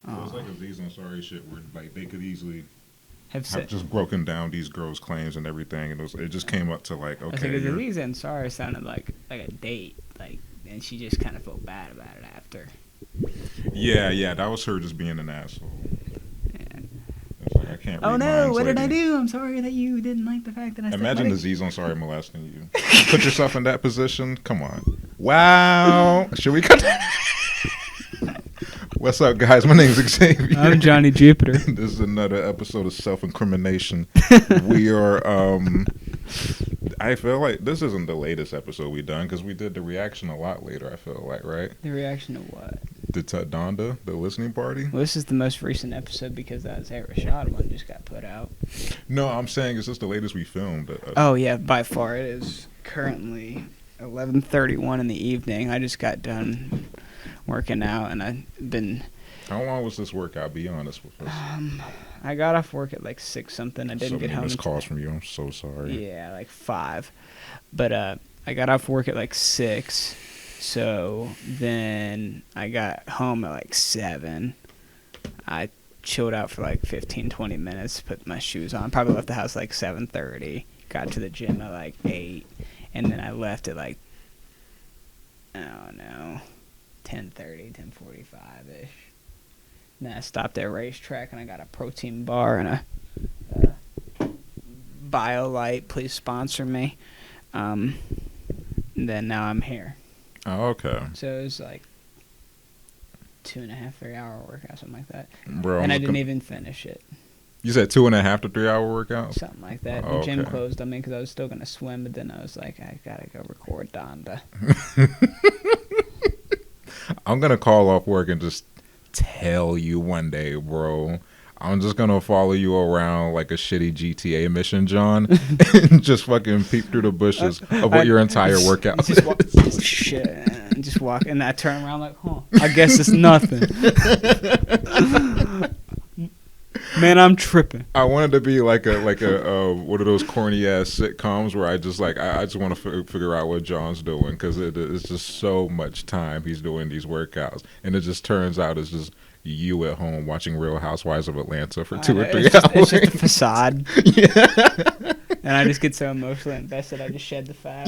So it's like Aziz Ansari shit where like they could easily have just broken down these girls' claims and everything, and it just came up to like, okay, because Aziz Ansari sounded like a date, like, and she just kind of felt bad about it after. Yeah, that was her just being an asshole. Yeah. It's like, I can't. Oh no! What did I do? I'm sorry that you didn't like the fact that I. Imagine Aziz Ansari molesting you. Put yourself in that position. Come on. Wow. Should we cut that? What's up, guys? My name's Xavier. I'm Johnny Jupiter. This is another episode of Self-Incrimination. We are, I feel like this isn't the latest episode we done because we did the reaction a lot later, I feel like, right? The reaction to what? The Donda, the listening party? Well, this is the most recent episode because that Isaiah Rashad one just got put out. No, I'm saying it's just the latest we filmed. Oh, yeah, by far. It is currently 11:31 in the evening. I just got done working out, and I've been... How long was this workout? Be honest with us. I got off work at like 6 something. I didn't get home. Missed calls from you. I'm so sorry. Yeah, like 5. But I got off work at like 6. So then I got home at like 7. I chilled out for like 15, 20 minutes, put my shoes on. Probably left the house like 7:30. Got to the gym at like 8. And then I left at like, I don't know, 10:30, 10:45-ish. Then I stopped at racetrack and I got a protein bar and a BioLite. Please sponsor me. And then now I'm here. Oh, okay. So it was like 2.5, 3 hour workout, something like that. Bro, and I didn't even finish it. You said 2.5 to 3 hour workout? Something like that. Oh, the gym okay. closed on me because I was still going to swim, but then I was like, I got to go record Donda. I'm going to call off work and just tell you one day, bro. I'm just going to follow you around like a shitty GTA mission, John, and just fucking peep through the bushes of what your entire workout is. Shit. And just walk, and I turn around like, I guess it's nothing. Man, I'm tripping. I wanted to be like a one of those corny ass sitcoms where I just like I just want to figure out what John's doing because it's just so much time he's doing these workouts, and it just turns out it's just you at home watching Real Housewives of Atlanta for 2 or 3 hours. It's just a facade. Yeah. And I just get so emotionally invested, I just shed the fat.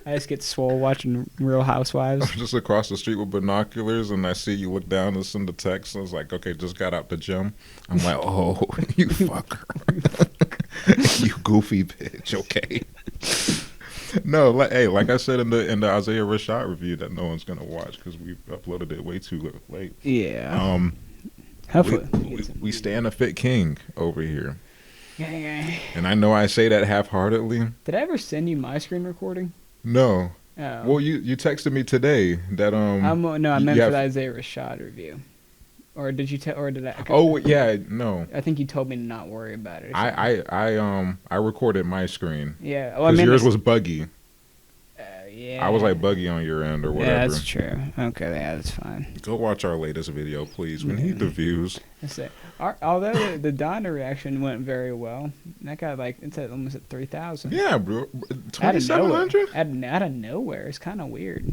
I just get swole watching Real Housewives. I'm just across the street with binoculars, and I see you look down and send a text. I was like, okay, just got out the gym. I'm like, oh, you fucker. You goofy bitch, okay. No, like I said in the Isaiah Rashad review that no one's going to watch because we uploaded it way too late. Yeah. Hopefully. We stand a fit king over here. Yeah. And I know I say that half-heartedly. Did I ever send you my screen recording? No. Oh. Well, you texted me today that No, I meant for the Isaiah Rashad review. Or did you or did I? Oh yeah, no. I think you told me to not worry about it. I recorded my screen. Yeah. Because yours was buggy. Yeah. I was like buggy on your end or whatever. Yeah, that's true. Okay, yeah, that's fine. Go watch our latest video, please. We need the views. That's it. Although the Donda reaction went very well, that got it's almost at 3,000. Yeah, bro. 2,700? Out of nowhere. It's kind of weird.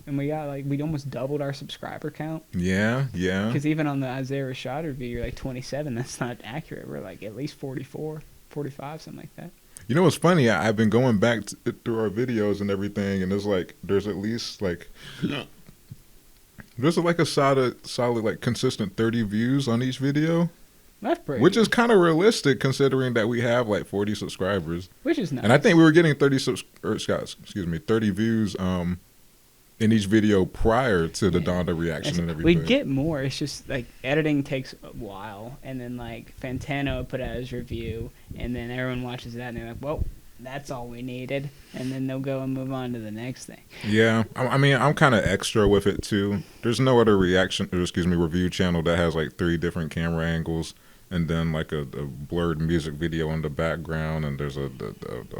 And we got we almost doubled our subscriber count. Yeah. Because even on the Isaiah Rashad review, you're like 27. That's not accurate. We're like at least 44, 45, something like that. You know what's funny? I've been going back through our videos and everything, and there's at least there's a solid consistent 30 views on each video. That's pretty. Which is kind of realistic considering that we have 40 subscribers. Which is nice. And I think we were getting 30 views in each video prior to the Donda reaction and everything. We get more. It's just editing takes a while, and then Fantano put out his review, and then everyone watches that and they're like, well, that's all we needed, and then they'll go and move on to the next thing. Yeah, I mean, I'm kind of extra with it too. There's no other review channel that has 3 different camera angles. And then a blurred music video in the background, and there's a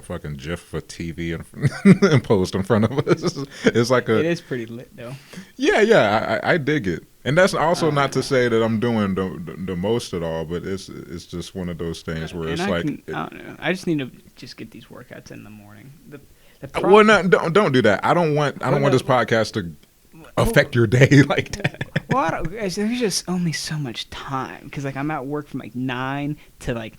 fucking GIF for TV imposed in front of us. It's it is pretty lit though. Yeah, I dig it, and that's also not to say that I'm doing the most at all, but it's just one of those things where it's I don't know. I just need to just get these workouts in the morning. Don't do that. I don't want this podcast to affect your day like that. there's just only so much time because like I'm at work from like 9 to like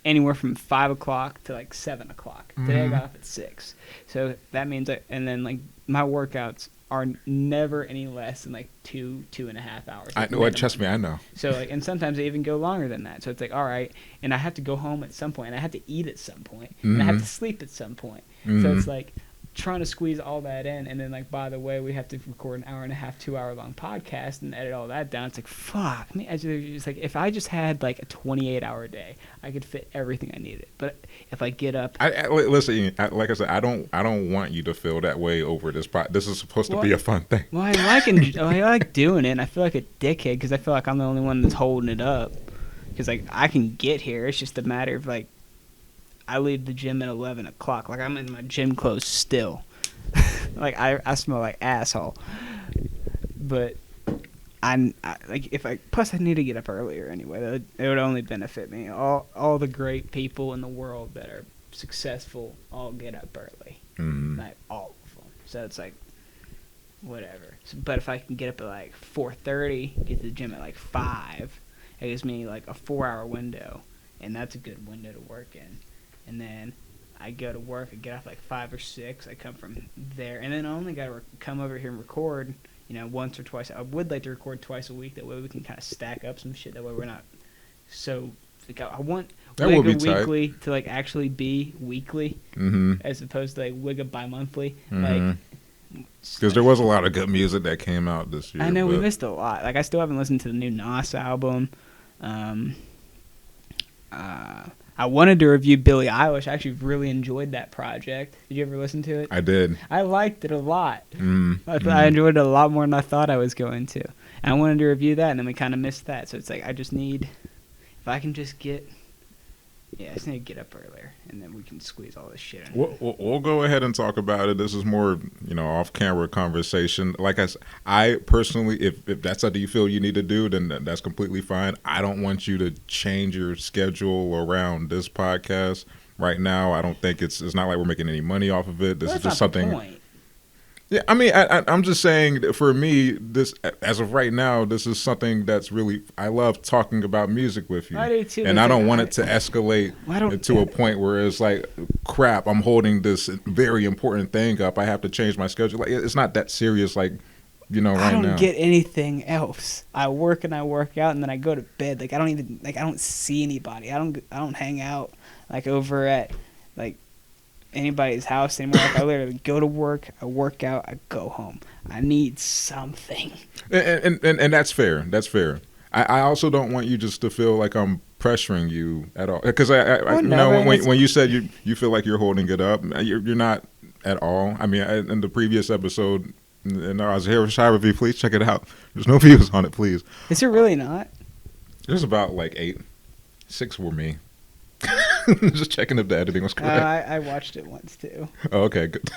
anywhere from 5 o'clock to like 7 o'clock. Today I got off at 6, so that means and then like my workouts are never any less than like 2.5 hours. I know. Trust me, I know. So like, and sometimes they even go longer than that. So it's like, all right, and I have to go home at some point, and I have to eat at some point, and I have to sleep at some point. So it's like trying to squeeze all that in, and then like, by the way, we have to record an hour and a half, 2 hour long podcast and edit all that down. It's like, fuck. I mean, it's like if I just had like a 28-hour day, I could fit everything I needed. But if I get up, listen, like I said, I don't want you to feel that way over this pod. This is supposed to be a fun thing. Well, I like doing it, and I feel like a dickhead because I feel like I'm the only one that's holding it up. Because like I can get here, it's just a matter of like I leave the gym at 11 o'clock. Like I'm in my gym clothes still. Like I smell like asshole. But I like if I plus I need to get up earlier anyway. It would only benefit me. All the great people in the world that are successful all get up early. Like all of them. So it's like whatever. So, but if I can get up at like 4:30, get to the gym at like 5, it gives me like a 4-hour window, and that's a good window to work in. And then I go to work, I get off like 5 or 6, I come from there, and then I only got to come over here and record, once or twice. I would like to record twice a week, that way we can kind of stack up some shit, that way we're not so, like, I want Wigga weekly to like actually be weekly, as opposed to like Wigga bi-monthly, like, because there was a lot of good music that came out this year. I know, we missed a lot. Like, I still haven't listened to the new Nas album. I wanted to review Billie Eilish. I actually really enjoyed that project. Did you ever listen to it? I did. I liked it a lot. I enjoyed it a lot more than I thought I was going to. And I wanted to review that, and then we kind of missed that. So it's like I just need, if I can just get, I just need to get up earlier, and then we can squeeze all this shit in. We'll go ahead and talk about it. This is more, off-camera conversation. Like I personally, if that's something you feel you need to do, then that's completely fine. I don't want you to change your schedule around this podcast right now. I don't think it's not like we're making any money off of it. This is just something. Yeah, I mean, I'm just saying that for me, this as of right now, this is something that's really, I love talking about music with you. I do too. And I don't want it to escalate to a point where it's like, crap, I'm holding this very important thing up. I have to change my schedule. Like, it's not that serious, like, right now. I don't get anything else. I work and I work out, and then I go to bed. Like, I don't see anybody. I don't hang out, like, over at, like, anybody's house anymore. Like, I literally go to work, I work out, I go home. I need something. And that's fair. That's fair. I also don't want you just to feel like I'm pressuring you at all. Because when you said you feel like you're holding it up, you're not at all. I mean, in the previous episode, and I was here with Shy Review. Please check it out. There's no views on it, please. Is it really not? There's about like 8. 6 were me. Just checking if the editing was correct. I watched it once too. Oh, okay, good.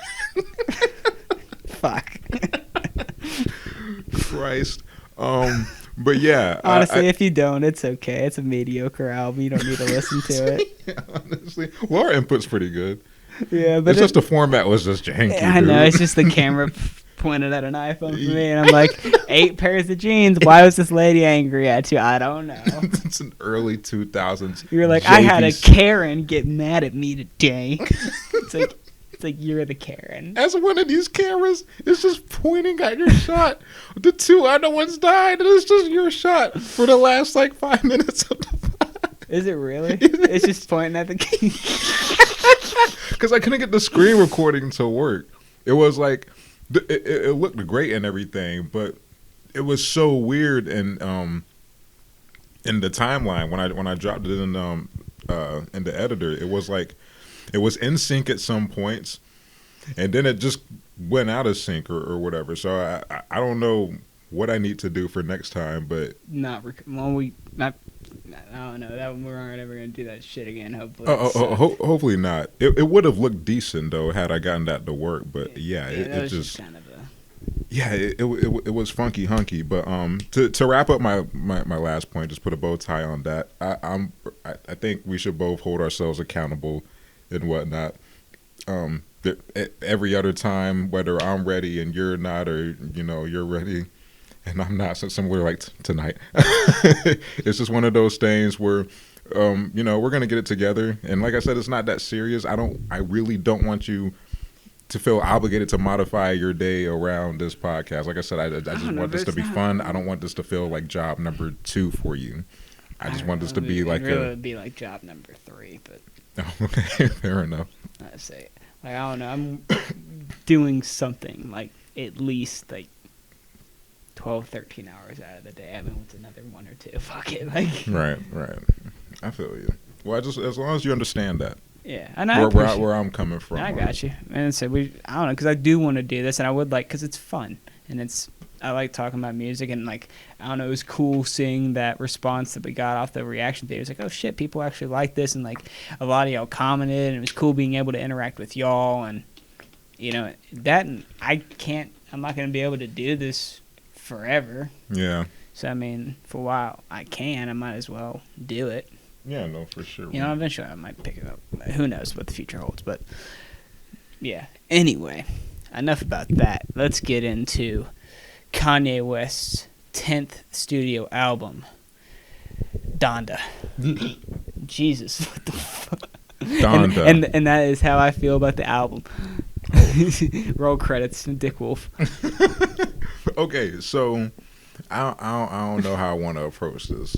Fuck. Christ. But yeah. Honestly, if you don't, it's okay. It's a mediocre album. You don't need to listen to it. Yeah, honestly. Well, our input's pretty good. Yeah, but it's just the format was just janky. I know. It's just the camera pointed at an iPhone for me, and I'm like, 8 pairs of jeans. Why was this lady angry at you? I don't know. It's an early 2000s. You're like, I had a Karen get mad at me today. It's like you're the Karen. As one of these cameras is just pointing at your shot. The 2 other ones died, and it's just your shot for the last like 5 minutes of the pod. Is it really? It's just pointing at the because I couldn't get the screen recording to work. It was like it looked great and everything, but it was so weird in the timeline when I dropped it in the editor. It was like it was in sync at some points, and then it just went out of sync or whatever. So I don't know what I need to do for next time, but I don't know. That we aren't ever gonna do that shit again. Hopefully, hopefully not. It would have looked decent though had I gotten that to work. But it just kind of it was funky hunky. But to wrap up my last point, just put a bow tie on that. I think we should both hold ourselves accountable and whatnot. Every other time, whether I'm ready and you're not, or you're ready, and I'm not similar like tonight. It's just one of those things where, we're gonna get it together. And like I said, it's not that serious. I really don't want you to feel obligated to modify your day around this podcast. Like I said, I just want this to be fun. I don't want this to feel like job number 2 for you. I just want this to be like it would be like job number 3, but okay, fair enough. I say, like, I don't know. I'm doing something like at least like 12, 13 hours out of the day. I mean, what's another 1 or 2? Fuck it, like. Right. I feel you. Well, as long as you understand that. Yeah, and I appreciate where I'm coming from. I got you. And so I don't know, because I do want to do this, and I would like, because it's fun, and I like talking about music, and like, I don't know, it was cool seeing that response that we got off the reaction videos. Like, oh shit, people actually like this, and like a lot of y'all commented, and it was cool being able to interact with y'all, and that. And I'm not gonna be able to do this forever. Yeah. So I mean, for a while I might as well do it. Yeah, no, for sure. Eventually I might pick it up. Who knows what the future holds, but yeah. Anyway, enough about that. Let's get into Kanye West's 10th studio album, Donda. Jesus, what the fuck? Donda. And that is how I feel about the album. Roll credits, Dick Wolf. Okay, so I don't know how I want to approach this.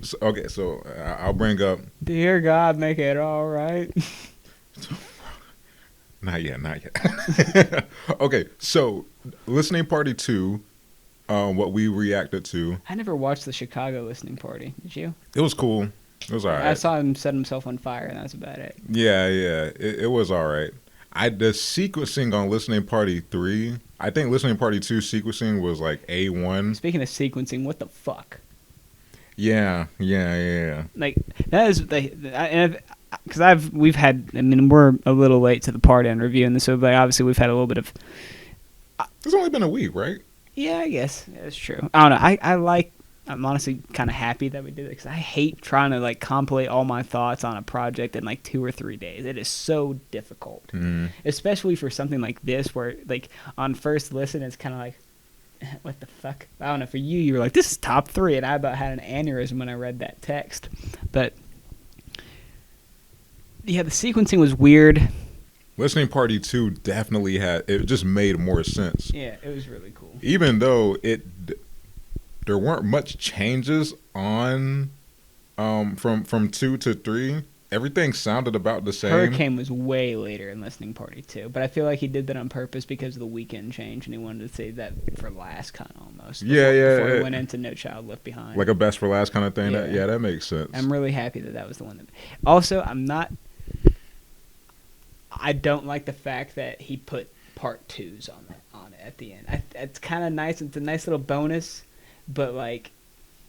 So I'll bring up. Dear God, make it all right. Not yet. Okay, so listening party 2, what we reacted to. I never watched the Chicago listening party. Did you? It was cool. It was all right. I saw him set himself on fire, and that's about it. Yeah. It was all right. The sequencing on listening party 3, I think listening party 2 sequencing was like A1. Speaking of sequencing, what the fuck? Yeah. Like that is because we've had. I mean, we're a little late to the party on reviewing this, so like obviously we've had a little bit of. It's only been a week, right? Yeah, I guess that's true. I don't know. I'm honestly kind of happy that we did it because I hate trying to like compilate all my thoughts on a project in like 2 or 3 days. It is so difficult, especially for something like this where like on first listen it's kind of like, what the fuck? I don't know. For you were like, this is top 3, and I about had an aneurysm when I read that text. But yeah, the sequencing was weird. Listening party 2 definitely it just made more sense. Yeah, it was really cool. Even though there weren't much changes on from 2 to 3. Everything sounded about the same. Hurricane was way later in listening party 2, but I feel like he did that on purpose because of the weekend change, and he wanted to save that for last, kind of almost. Before he went into No Child Left Behind. Like a best for last kind of thing. Yeah, that makes sense. I'm really happy that was the one. Also, I don't like the fact that he put part 2s on it at the end. It's kind of nice. It's a nice little bonus, but like,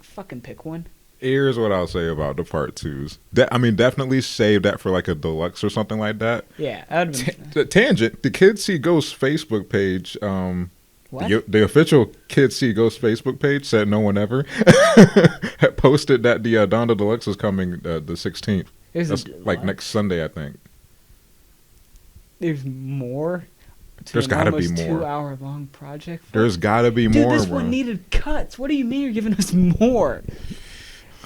fucking pick one. Here's what I'll say about the part 2s. Definitely save that for like a deluxe or something like that. Yeah, that would be tangent. The Kids See Ghosts Facebook page. What? The official Kids See Ghosts Facebook page said no one ever had posted that the Donda Deluxe is coming the 16th. That's like next Sunday, I think. There's more. There's got to be more. 2-hour-long project. There's got to be more. Dude, this one needed cuts. What do you mean you're giving us more?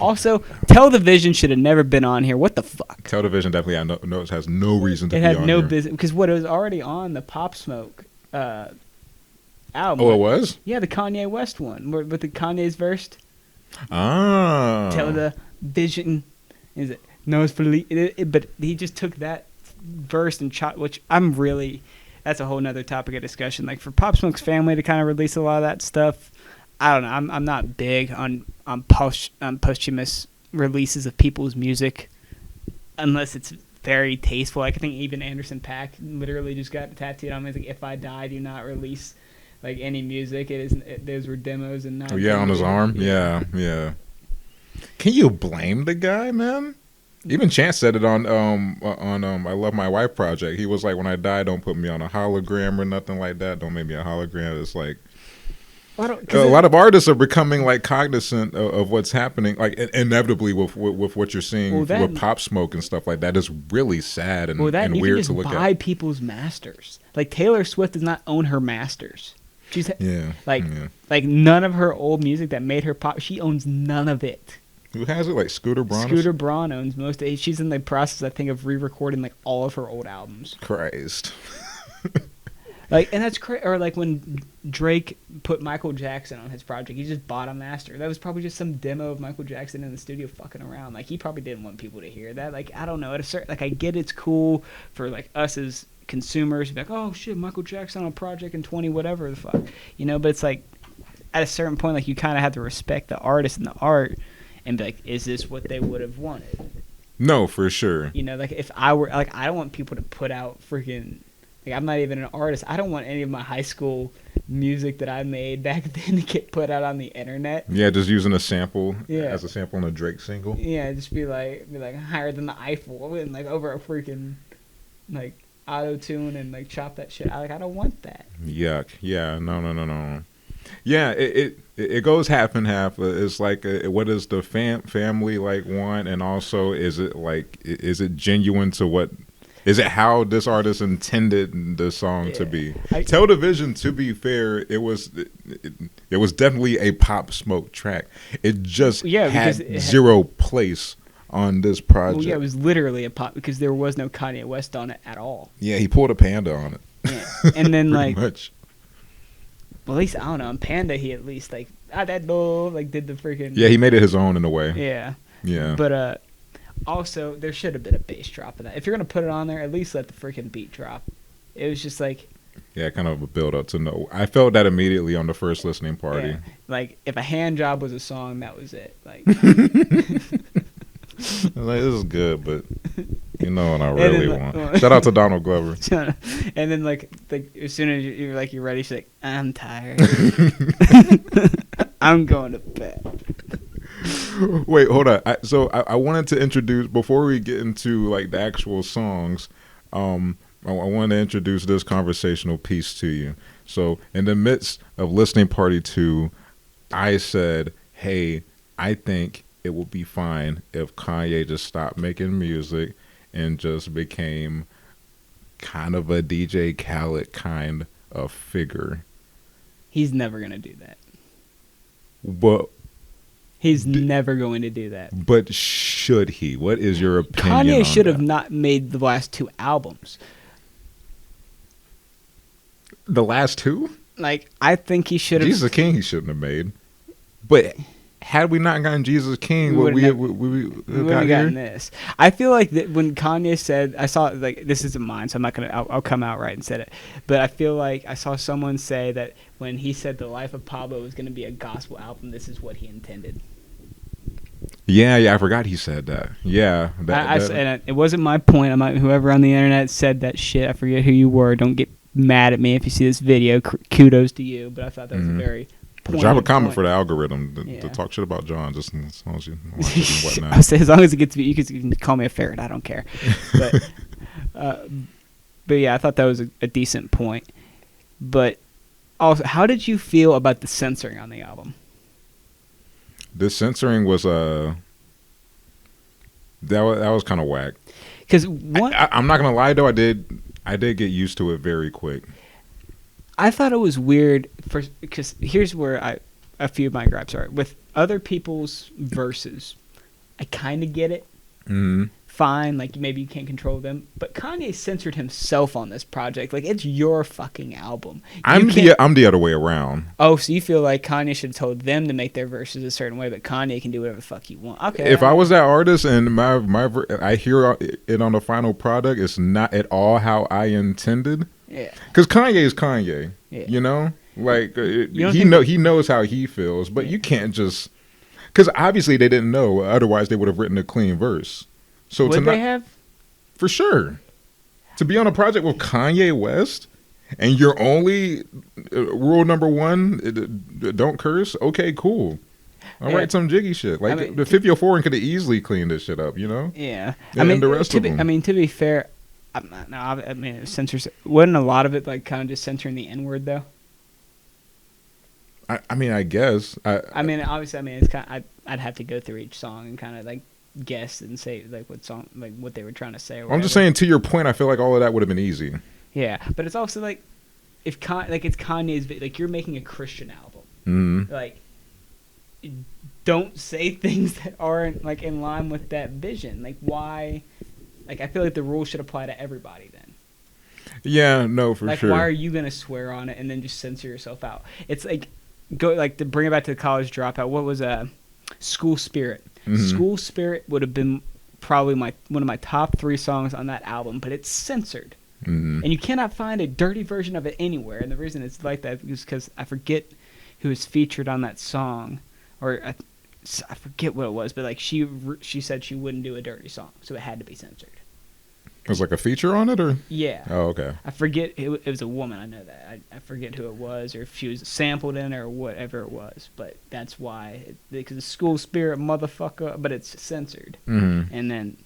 Also, Television should have never been on here. What the fuck? Television definitely has no reason to be on here. It had no business because it was already on the Pop Smoke album. Oh, it was? Yeah, the Kanye West one with the Kanye's verse. Ah. Television is it? No, it's but he just took that verse and shot, which that's a whole nother topic of discussion. Like for Pop Smoke's family to kind of release a lot of that stuff, I don't know. I'm not big on posthumous releases of people's music unless it's very tasteful. Like I think even Anderson .Paak literally just got tattooed on me. It's like, if I die, do not release like any music. Those were demos and not. Oh yeah, on his arm. Yeah. Can you blame the guy, man? Even Chance said it on I Love My Wife project. He was like, when I die, don't put me on a hologram or nothing like that. Don't make me a hologram. It's like a lot of artists are becoming like cognizant of what's happening, like inevitably with what you're seeing with Pop Smoke and stuff like that. Is really sad and weird to look at. Buy people's masters. Like Taylor Swift does not own her masters. Yeah. like Yeah. like none of her old music that made her pop. She owns none of it. Who has it? Like Scooter Braun? Scooter Braun owns most of it. She's in the process, I think, of re-recording like all of her old albums. Christ. Like, and that's crazy. Or like when Drake put Michael Jackson on his project, he just bought a master. That was probably just some demo of Michael Jackson in the studio fucking around. Like, he probably didn't want people to hear that. Like, I don't know. At a certain, like, I get it's cool for like us as consumers to be like, oh shit, Michael Jackson on a project in 20 whatever the fuck, you know. But it's like at a certain point, like, you kind of have to respect the artist and the art and be like, is this what they would have wanted? No, for sure. You know, like if I were like, I don't want people to put out freaking. Like, I'm not even an artist. I don't want any of my high school music that I made back then to get put out on the internet. Yeah, just using a sample Yeah. as a sample on a Drake single. Yeah, just be like higher than the Eiffel and like over a freaking like auto tune and like chop that shit. I don't want that. Yuck. Yeah. No. Yeah, it goes half and half. It's like, what does the family like want, and also is it genuine to what? Is it how this artist intended the song to be? Television, to be fair, it was definitely a Pop Smoke track. It just had zero place on this project. Well, yeah, it was literally a pop because there was no Kanye West on it at all. Yeah, he pulled a Panda on it. Yeah. And then like, much. Well, at least I don't know. On Panda, he at least like that like did the freaking. Yeah, he made it his own in a way. Yeah. Yeah. But also, there should have been a bass drop in that. If you're going to put it on there, at least let the freaking beat drop. It was just like... Yeah, kind of a build-up to know. I felt that immediately on the first listening party. Yeah, like, if a hand job was a song, that was it. Like, like, this is good, but you know what I really want. Shout out to Donald Glover. And then, like as soon as you're ready, she's like, I'm tired. I'm going to bed. Wait, hold on. I wanted to introduce, before we get into like the actual songs, I wanted to introduce this conversational piece to you. So in the midst of listening party 2, I said, hey, I think it would be fine if Kanye just stopped making music and just became kind of a DJ Khaled kind of figure. He's never going to do that. But he's never going to do that. But should he? What is your opinion on Kanye should that? have not made the last 2 albums. The last 2? Like, I think he should have... Jesus King he shouldn't have made. But had we not gotten Jesus King, we would have gotten this. I feel like that when Kanye said... I saw, like, this isn't mine, so I'm not going to... I'll come out right and said it. But I feel like I saw someone say that when he said The Life of Pablo was going to be a gospel album, this is what he intended. Yeah, I forgot he said that. Yeah. And it wasn't my point. Whoever on the internet said that shit, I forget who you were. Don't get mad at me if you see this video. Kudos to you. But I thought that was a very drop a comment for the algorithm to talk shit about John, just as long as you watch it and whatnot. I say as long as it gets me, you can call me a ferret. I don't care. But yeah, I thought that was a decent point. But also, how did you feel about the censoring on the album? The censoring was that was kind of whack. Because I'm not gonna lie though, I did get used to it very quick. I thought it was weird because here's where a few of my gripes are with other people's verses. I kind of get it. Mm-hmm. Fine, like maybe you can't control them, but Kanye censored himself on this project. Like, it's your fucking album. I'm the other way around. Oh, so you feel like Kanye should have told them to make their verses a certain way, but Kanye can do whatever the fuck he wants. Okay. If I was that artist and I hear it on the final product, it's not at all how I intended. Yeah. Because Kanye is Kanye. Yeah. You know, like he knows how he feels, but you can't just because obviously they didn't know. Otherwise, they would have written a clean verse. So would they have? For sure. To be on a project with Kanye West and your only rule number 1, don't curse. Okay, cool. I'll write some jiggy shit. Like the 5004 could have easily cleaned this shit up, you know? Yeah. And the rest of them. To be fair, it censors. Wasn't a lot of it like kind of just censoring the N-word though? I guess. Obviously, it's kind of, I'd have to go through each song and kind of like guess and say like what song, like what they were trying to say. Or I'm just saying, to your point, I feel like all of that would have been easy. Yeah, but it's also like it's Kanye's like you're making a Christian album. Mm-hmm. Like, don't say things that aren't like in line with that vision. Like, why? Like, I feel like the rules should apply to everybody then. Yeah, no, for sure. Like, why are you gonna swear on it and then just censor yourself out? It's like to bring it back to the college dropout. What was School Spirit? Mm-hmm. School Spirit would have been probably one of my top 3 songs on that album, but it's censored. Mm-hmm. And you cannot find a dirty version of it anywhere. And the reason it's like that is because I forget who was featured on that song, or I forget what it was, but like she said she wouldn't do a dirty song, so it had to be censored. It was like a feature on it, or? Yeah. Oh, okay. I forget. It was a woman. I know that. I forget who it was, or if she was sampled in it, or whatever it was. But that's why, because the School Spirit motherfucker, but it's censored. Mm-hmm. And then,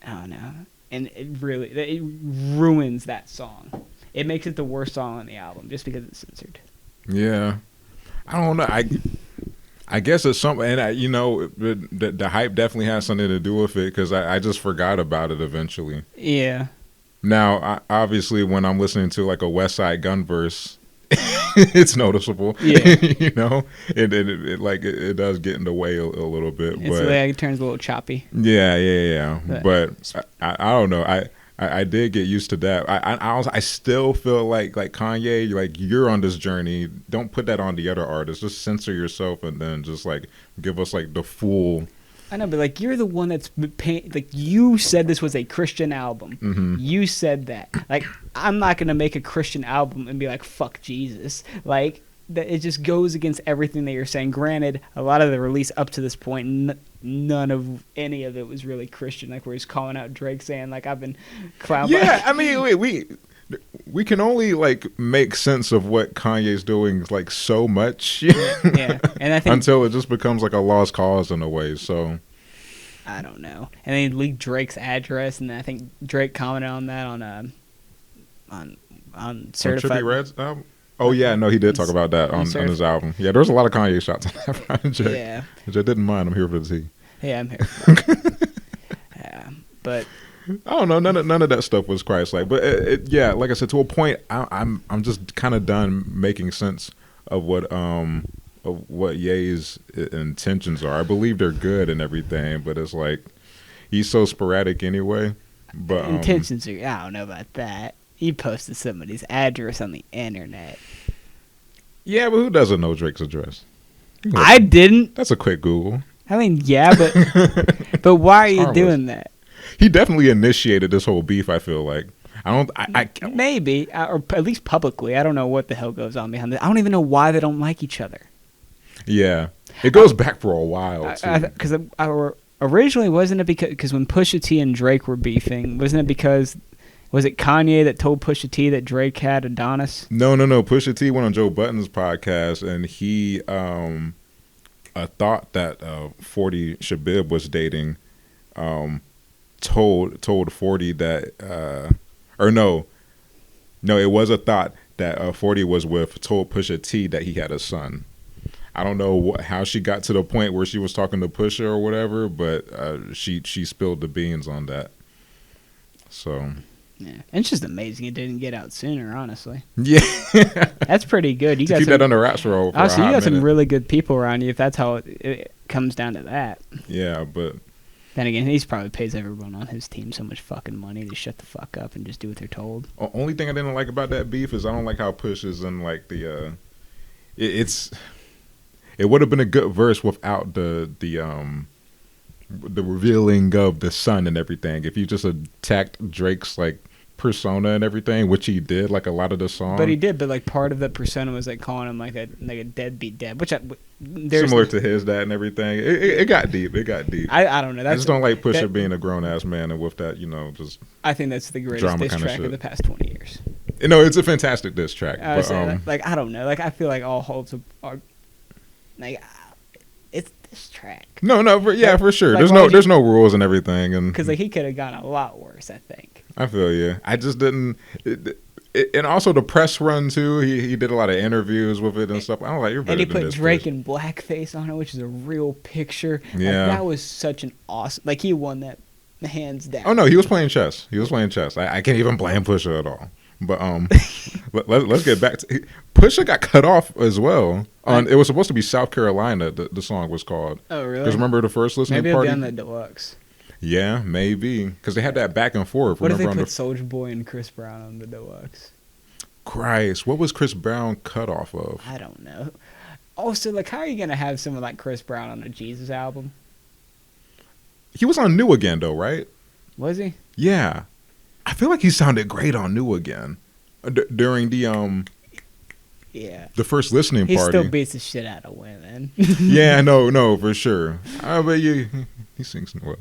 I don't know. And it ruins that song. It makes it the worst song on the album just because it's censored. Yeah. I don't know. I guess it's something, and the hype definitely has something to do with it, because I just forgot about it eventually. Yeah. Now, obviously, when I'm listening to like a West Side Gun verse, it's noticeable. Yeah. It does get in the way a little bit. It's like it turns a little choppy. Yeah. But I don't know. I did get used to that. I still feel like Kanye, like, you're on this journey. Don't put that on the other artists. Just censor yourself and then just like give us like the full. I know, but like you're the one that's like you said this was a Christian album. Mm-hmm. You said that. Like I'm not gonna make a Christian album and be like fuck Jesus. Like that it just goes against everything that you're saying. Granted, a lot of the release up to this point, none of any of it was really Christian. Like where he's calling out Drake, saying like I've been clowned. Yeah, I mean we can only like make sense of what Kanye's doing like so much. Yeah, and I think until it just becomes like a lost cause in a way. So I don't know. And then he leaked Drake's address, and then I think Drake commented on that on Certified. Trippie Redd's album? Oh yeah, no, he did talk about that on his album. Yeah, there's a lot of Kanye shots on that project. Yeah, which I didn't mind. I'm here for the tea. Yeah, I'm here for it. Yeah, but I don't know. None of that stuff was Christ-like. But yeah, like I said, to a point, I'm just kind of done making sense of what Ye's intentions are. I believe they're good and everything, but it's like he's so sporadic anyway. But intentions are. I don't know about that. You posted somebody's address on the internet. Yeah, but who doesn't know Drake's address? I didn't. That's a quick Google. I mean, yeah, but why are you doing that? He definitely initiated this whole beef. I feel like maybe, or at least publicly. I don't know what the hell goes on behind it. I don't even know why they don't like each other. Yeah, it goes back for a while too. Because originally, wasn't it because when Pusha T and Drake were beefing, wasn't it because was it Kanye that told Pusha T that Drake had Adonis? No. Pusha T went on Joe Budden's podcast and he thought that 40 Shabib was dating. Told 40 that it was a thought that 40 was with, told Pusha T that he had a son. I don't know how she got to the point where she was talking to Pusha or whatever, but she spilled the beans on that. So yeah, it's just amazing it didn't get out sooner. Honestly, yeah, that's pretty good. You got keep that under wraps for a hot you got minute. Some really good people around you. If that's how it comes down to that. Yeah, but then again, he probably pays everyone on his team so much fucking money to shut the fuck up and just do what they're told. Only thing I didn't like about that beef is I don't like how Push is in like the it would have been a good verse without the revealing of the son and everything. If you just attacked Drake's like persona and everything, which he did, like a lot of the songs. But he did. But like part of the persona was like calling him like a deadbeat dad, which similar to his dad and everything. It got deep. It got deep. I don't know. I just don't like Pusha being a grown ass man, and with that, just. I think that's the greatest diss track of the past 20 years. It's a fantastic diss track. But, I don't know. Like I feel like all holds are like it's this track. No, for sure. Like, there's no rules and everything, and because like he could have gone a lot worse. I think. I feel you. I just didn't. And also the press run too. He did a lot of interviews with it and stuff. I don't like. You're better and he than put this Drake in blackface on it, which is a real picture. Yeah, like, that was such an awesome. Like he won that hands down. Oh no, he was playing chess. I can't even blame Pusha at all. But let's get back to Pusha got cut off as well. It was supposed to be South Carolina. The song was called. Oh, really? Because remember the first listening Maybe party? it'll be on the deluxe. Yeah, maybe. Because they had that back and forth. What if they remember put Soulja Boy and Chris Brown on the deluxe? Christ, what was Chris Brown cut off of? I don't know. Also, like, how are you gonna have someone like Chris Brown on a Jesus album? He was on New Again though, right? Was he? Yeah, I feel like he sounded great on New Again during the Yeah. the first listening He party. still beats the shit out of women. Yeah, no, for sure. But he sings well.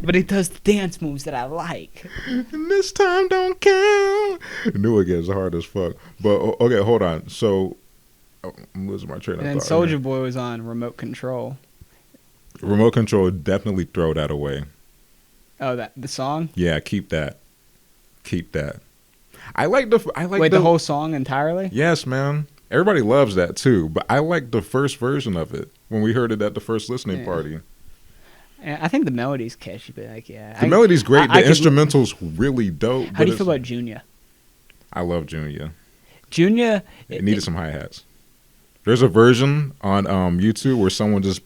But he does the dance moves that I like. And this time don't count. New Again is hard as fuck. But okay, hold on. So I'm losing my train of And then thought. Soulja Boy was on Remote Control. Remote Control, definitely throw that away. Oh, the song? Yeah, keep that. I like Wait, the whole song entirely? Yes, man. Everybody loves that too, but I like the first version of it when we heard it at the first listening party. Yeah, I think the melody's catchy, but like, yeah. The melody's great. The instrumental's really dope. How do you feel about Junior? I love Junior. Junior... It needed some hi-hats. There's a version on YouTube where someone just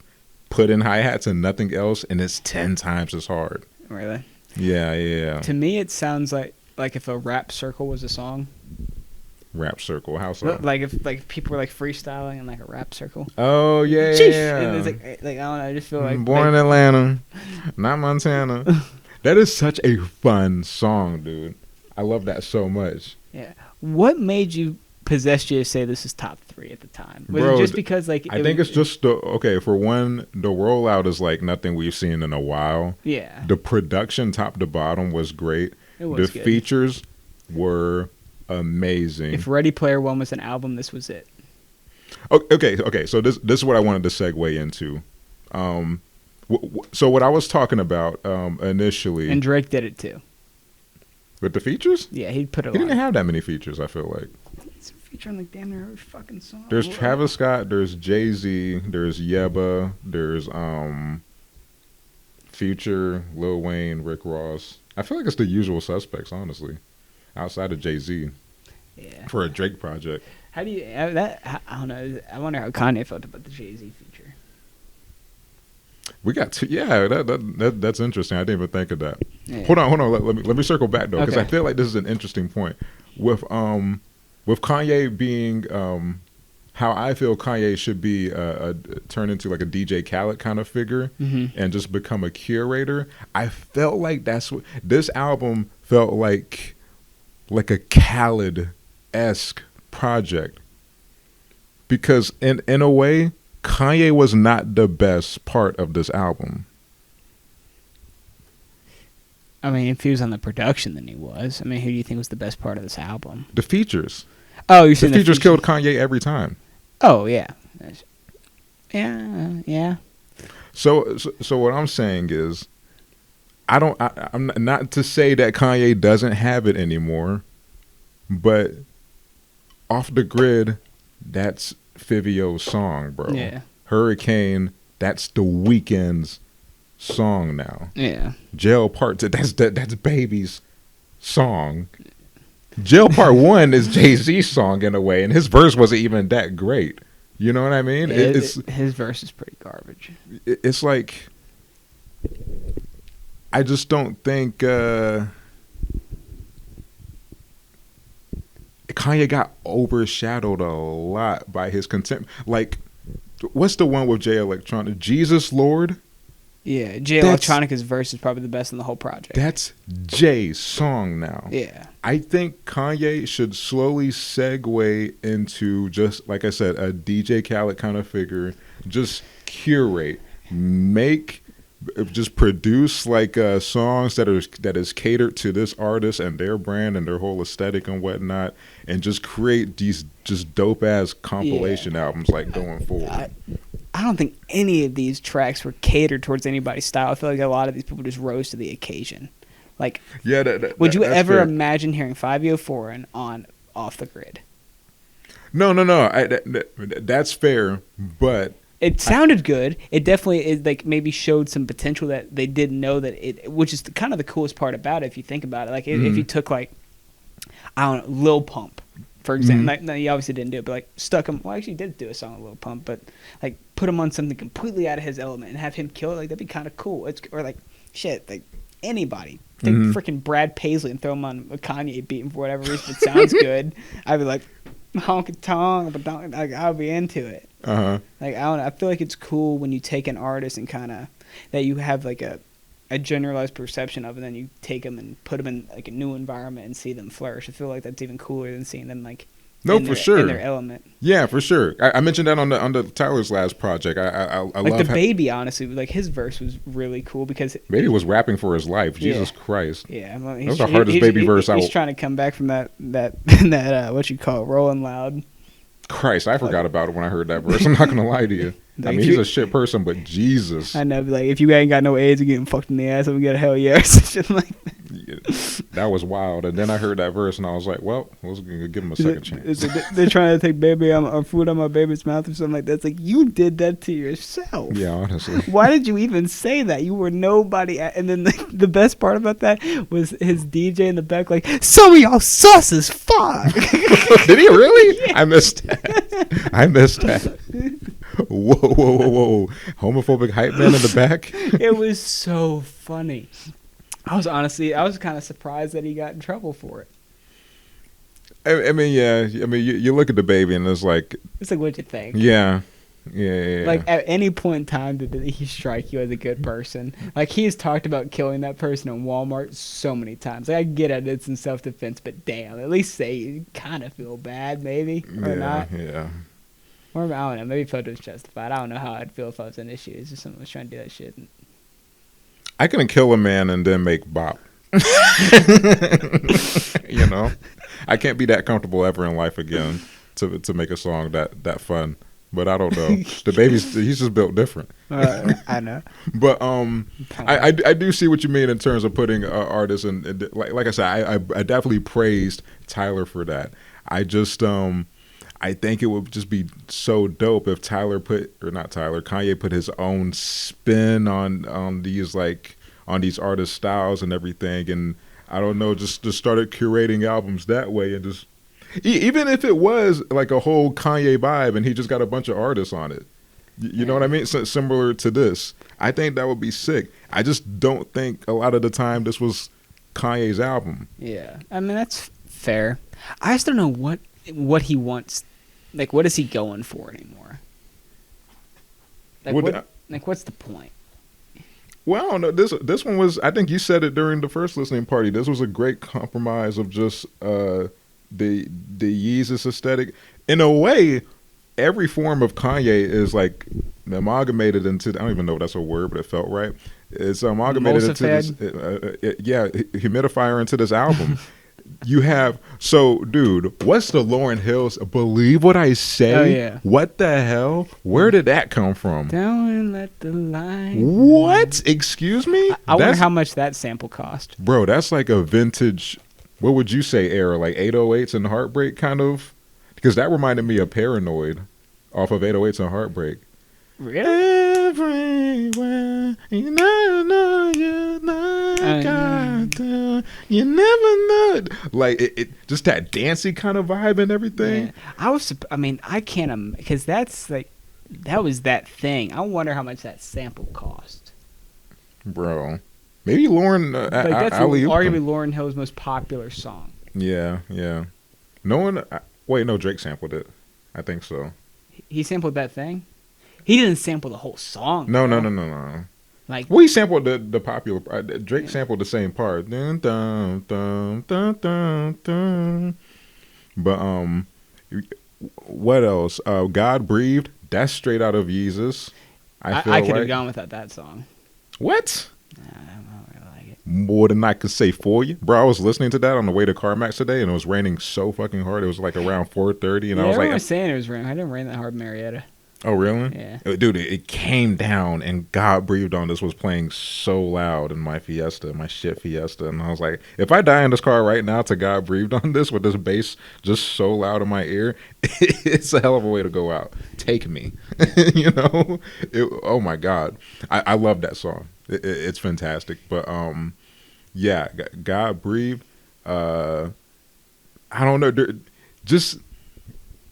put in hi-hats and nothing else, and it's 10 times as hard. Really? Yeah. To me, it sounds like if a rap circle was a song. Rap circle, how so? Like if people were like freestyling in like a rap circle. Oh yeah. And it's like I don't know. I just feel like born in Atlanta, not Montana. That is such a fun song, dude. I love that so much. Yeah. What made you possess you to say this is top 3 at the time? Was Bro, it just because like I think it's just for one, the rollout is like nothing we've seen in a while. Yeah. The production top to bottom was great. It was the good. features were amazing. If Ready Player One was an album, this was it. Okay. So this is what I wanted to segue into. So what I was talking about initially, And Drake did it too. with the features, Yeah, he put a he lot. didn't have that many features. I feel like It's featuring like damn near every fucking song. there's Travis Scott, there's Jay-Z, there's Yebba, there's Future, Lil Wayne, Rick Ross. I feel like it's the usual suspects, honestly, outside of Jay-Z Yeah. for a Drake project. How do you I don't know. I wonder how Kanye felt about the Jay-Z feature. We got two. Yeah, that's interesting. I didn't even think of that. Yeah. Hold on. Let me circle back though, because Okay. I feel like this is an interesting point with Kanye being how I feel Kanye should be turn into like a DJ Khaled kind of figure and just become a curator. I felt like that's what this album felt like a Khaled-esque project, because in a way Kanye was not the best part of this album. I mean, if he was on the production, then he was. I mean, who do you think was the best part of this album? The features. Oh, you're The saying features killed Kanye every time. Oh yeah, yeah. So what I'm saying is, I'm not to say that Kanye doesn't have it anymore, but Off the Grid, that's Fivio's song, bro. Yeah. Hurricane, that's The Weeknd's song now. Yeah. Jail Part 2, that's Baby's song. Jail Part 1 is Jay-Z's song in a way, and his verse wasn't even that great. You know what I mean? His verse is pretty garbage. It's like, I just don't think Kanye got overshadowed a lot by his contempt. Like, what's the one with Jay Electronica? Jesus Lord? Yeah, Jay Electronica's verse is probably the best in the whole project. That's Jay's song now. Yeah. I think Kanye should slowly segue into, just like I said, a DJ Khaled kind of figure. Just curate, just produce like songs that is catered to this artist and their brand and their whole aesthetic and whatnot, and just create these just dope ass compilation albums like going forward. I don't think any of these tracks were catered towards anybody's style. I feel like a lot of these people just rose to the occasion. Like, yeah, would you ever fair. imagine hearing 504 and on Off the Grid? No. That's fair, but it sounded good. It definitely like maybe showed some potential that they didn't know that it, which is kind of the coolest part about it if you think about it. Like if you took like, I don't know, Lil Pump, for example. No, he obviously didn't do it, but like stuck him. Well, actually, he did do a song with Lil Pump, but like put him on something completely out of his element and have him kill it. Like that'd be kind of cool. Or like shit, like anybody. Take freaking Brad Paisley and throw him on a Kanye beat, and for whatever reason it sounds good. I'd be like, honky tonk, but like I'll be into it. Like I don't know. I feel like it's cool when you take an artist and kind of that you have like a generalized perception of, and then you take them and put them in like a new environment and see them flourish. I feel like that's even cooler than seeing them like in their element. Yeah, for sure. I mentioned that on the Tyler's last project. I like love the Baby. Honestly, like his verse was really cool because Baby was rapping for his life. Jesus Christ. Yeah, I mean, that was the hardest Baby verse. He's trying to come back from that what you call it, Rolling Loud. Christ, I forgot about it when I heard that verse. I'm not gonna lie to you. Like, I mean, he's a shit person, but Jesus. I know, but like if you ain't got no AIDS, you're getting fucked in the ass. I'm gonna get a hell yeah or something like that. Yeah, that was wild. And then I heard that verse, and I was like, well, let's give him a second chance. They're trying to take baby or food out my baby's mouth or something like that. It's like, you did that to yourself. Yeah, honestly. Why did you even say that? You were nobody. And then the best part about that was his DJ in the back, like, some of y'all sus as fuck. Did he really? Yeah. I missed that. Whoa. Homophobic hype man in the back? It was so funny. I was kind of surprised that he got in trouble for it. I mean, yeah. I mean, you look at the Baby and it's like, what'd you think? Yeah. Like, at any point in time, did he strike you as a good person? Like, he's talked about killing that person in Walmart so many times. Like, I get it, it's in self-defense, but damn, at least say you kind of feel bad, maybe, or not. Yeah. Or, I don't know, maybe if it was justified. I don't know how I'd feel if I was in issues or someone was trying to do that shit. I couldn't kill a man and then make bop. You know? I can't be that comfortable ever in life again to make a song that fun. But I don't know. The Baby's he's just built different. I know. But I do see what you mean in terms of putting artists and like I said, I definitely praised Tyler for that. I just I think it would just be so dope if Kanye put his own spin on these these artist styles and everything, and I don't know, just started curating albums that way, and just even if it was like a whole Kanye vibe and he just got a bunch of artists on it, you know what I mean? So, similar to this, I think that would be sick. I just don't think a lot of the time this was Kanye's album. Yeah, I mean that's fair. I just don't know what he wants. Like, what is he going for anymore? Like, what's the point? Well, no, this one was, I think you said it during the first listening party, this was a great compromise of just the Yeezus aesthetic. In a way, every form of Kanye is like amalgamated into, I don't even know if that's a word, but it felt right. It's amalgamated into this, humidifier into this album. You have, so dude, what's the Lauryn Hill's Believe What I Say? Oh, yeah. What the hell? Where did that come from? Don't let the light. What? Excuse me? I wonder how much that sample cost. Bro, that's like a vintage, what would you say, era? Like 808s and Heartbreak kind of? Because that reminded me of Paranoid off of 808s and Heartbreak. Really? Everywhere, you never know you're not got to, you never know. Like, it just that dancey kind of vibe and everything. Yeah. I can't, because that's like, that was that thing. I wonder how much that sample cost. Bro. Maybe Lauren, that's arguably Lauryn Hill's most popular song. Yeah. No one, wait, no, Drake sampled it. I think so. He sampled that thing? He didn't sample the whole song. No. Like, well, he sampled the popular. Drake sampled the same part. Dun, dun, dun, dun, dun, dun. But what else? God Breathed. That's straight out of Yeezus. I could have gone without that song. What? I don't really like it. More than I could say for you, bro. I was listening to that on the way to CarMax today, and it was raining so fucking hard. It was like around 4:30, and I was like, everyone was saying it was raining. I didn't rain that hard in Marietta. Oh, really? Yeah. Dude, it came down and God Breathed on this was playing so loud in my Fiesta, my shit Fiesta. And I was like, if I die in this car right now to God Breathed on this with this bass just so loud in my ear, it's a hell of a way to go out. Take me. You know? Oh, my God. I love that song. It's fantastic. But, yeah, God Breathed. I don't know, just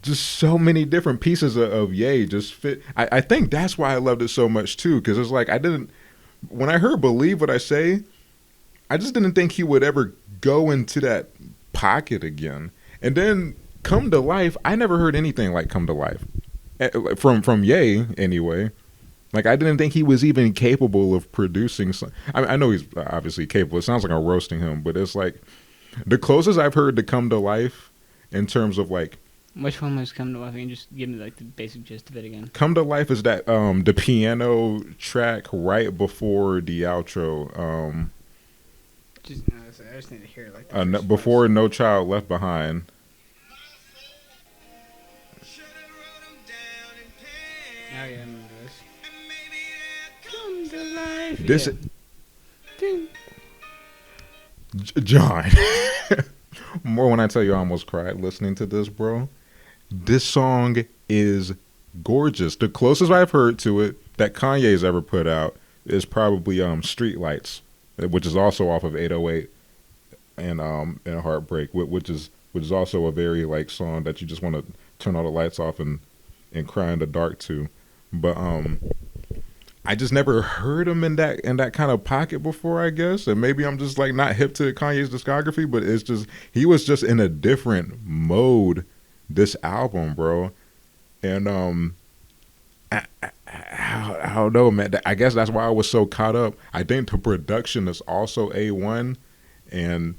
so many different pieces of Ye just fit. I think that's why I loved it so much too, because it's like when I heard "Believe What I Say," I just didn't think he would ever go into that pocket again. And then "Come to Life," I never heard anything like "Come to Life" from Ye anyway. Like, I didn't think he was even capable of producing some. I know he's obviously capable. It sounds like I'm roasting him, but it's like the closest I've heard to "Come to Life" in terms of like. Which one was "Come to Life"? You can just give me like the basic gist of it again. "Come to Life" is that the piano track right before the outro. I just need to hear it like before "No Child Left Behind." Oh yeah, I remember this. Come to life. This Yeah. John. More when I tell you I almost cried listening to this, bro. This song is gorgeous. The closest I've heard to it that Kanye's ever put out is probably "Streetlights," which is also off of 808 and "Heartbreak," which is also a very like song that you just want to turn all the lights off and cry in the dark to. But I just never heard him in that kind of pocket before, I guess. And maybe I'm just like not hip to Kanye's discography, but it's just he was just in a different mode this album, bro. And I don't know, man. I guess that's why I was so caught up. I think the production is also A1, and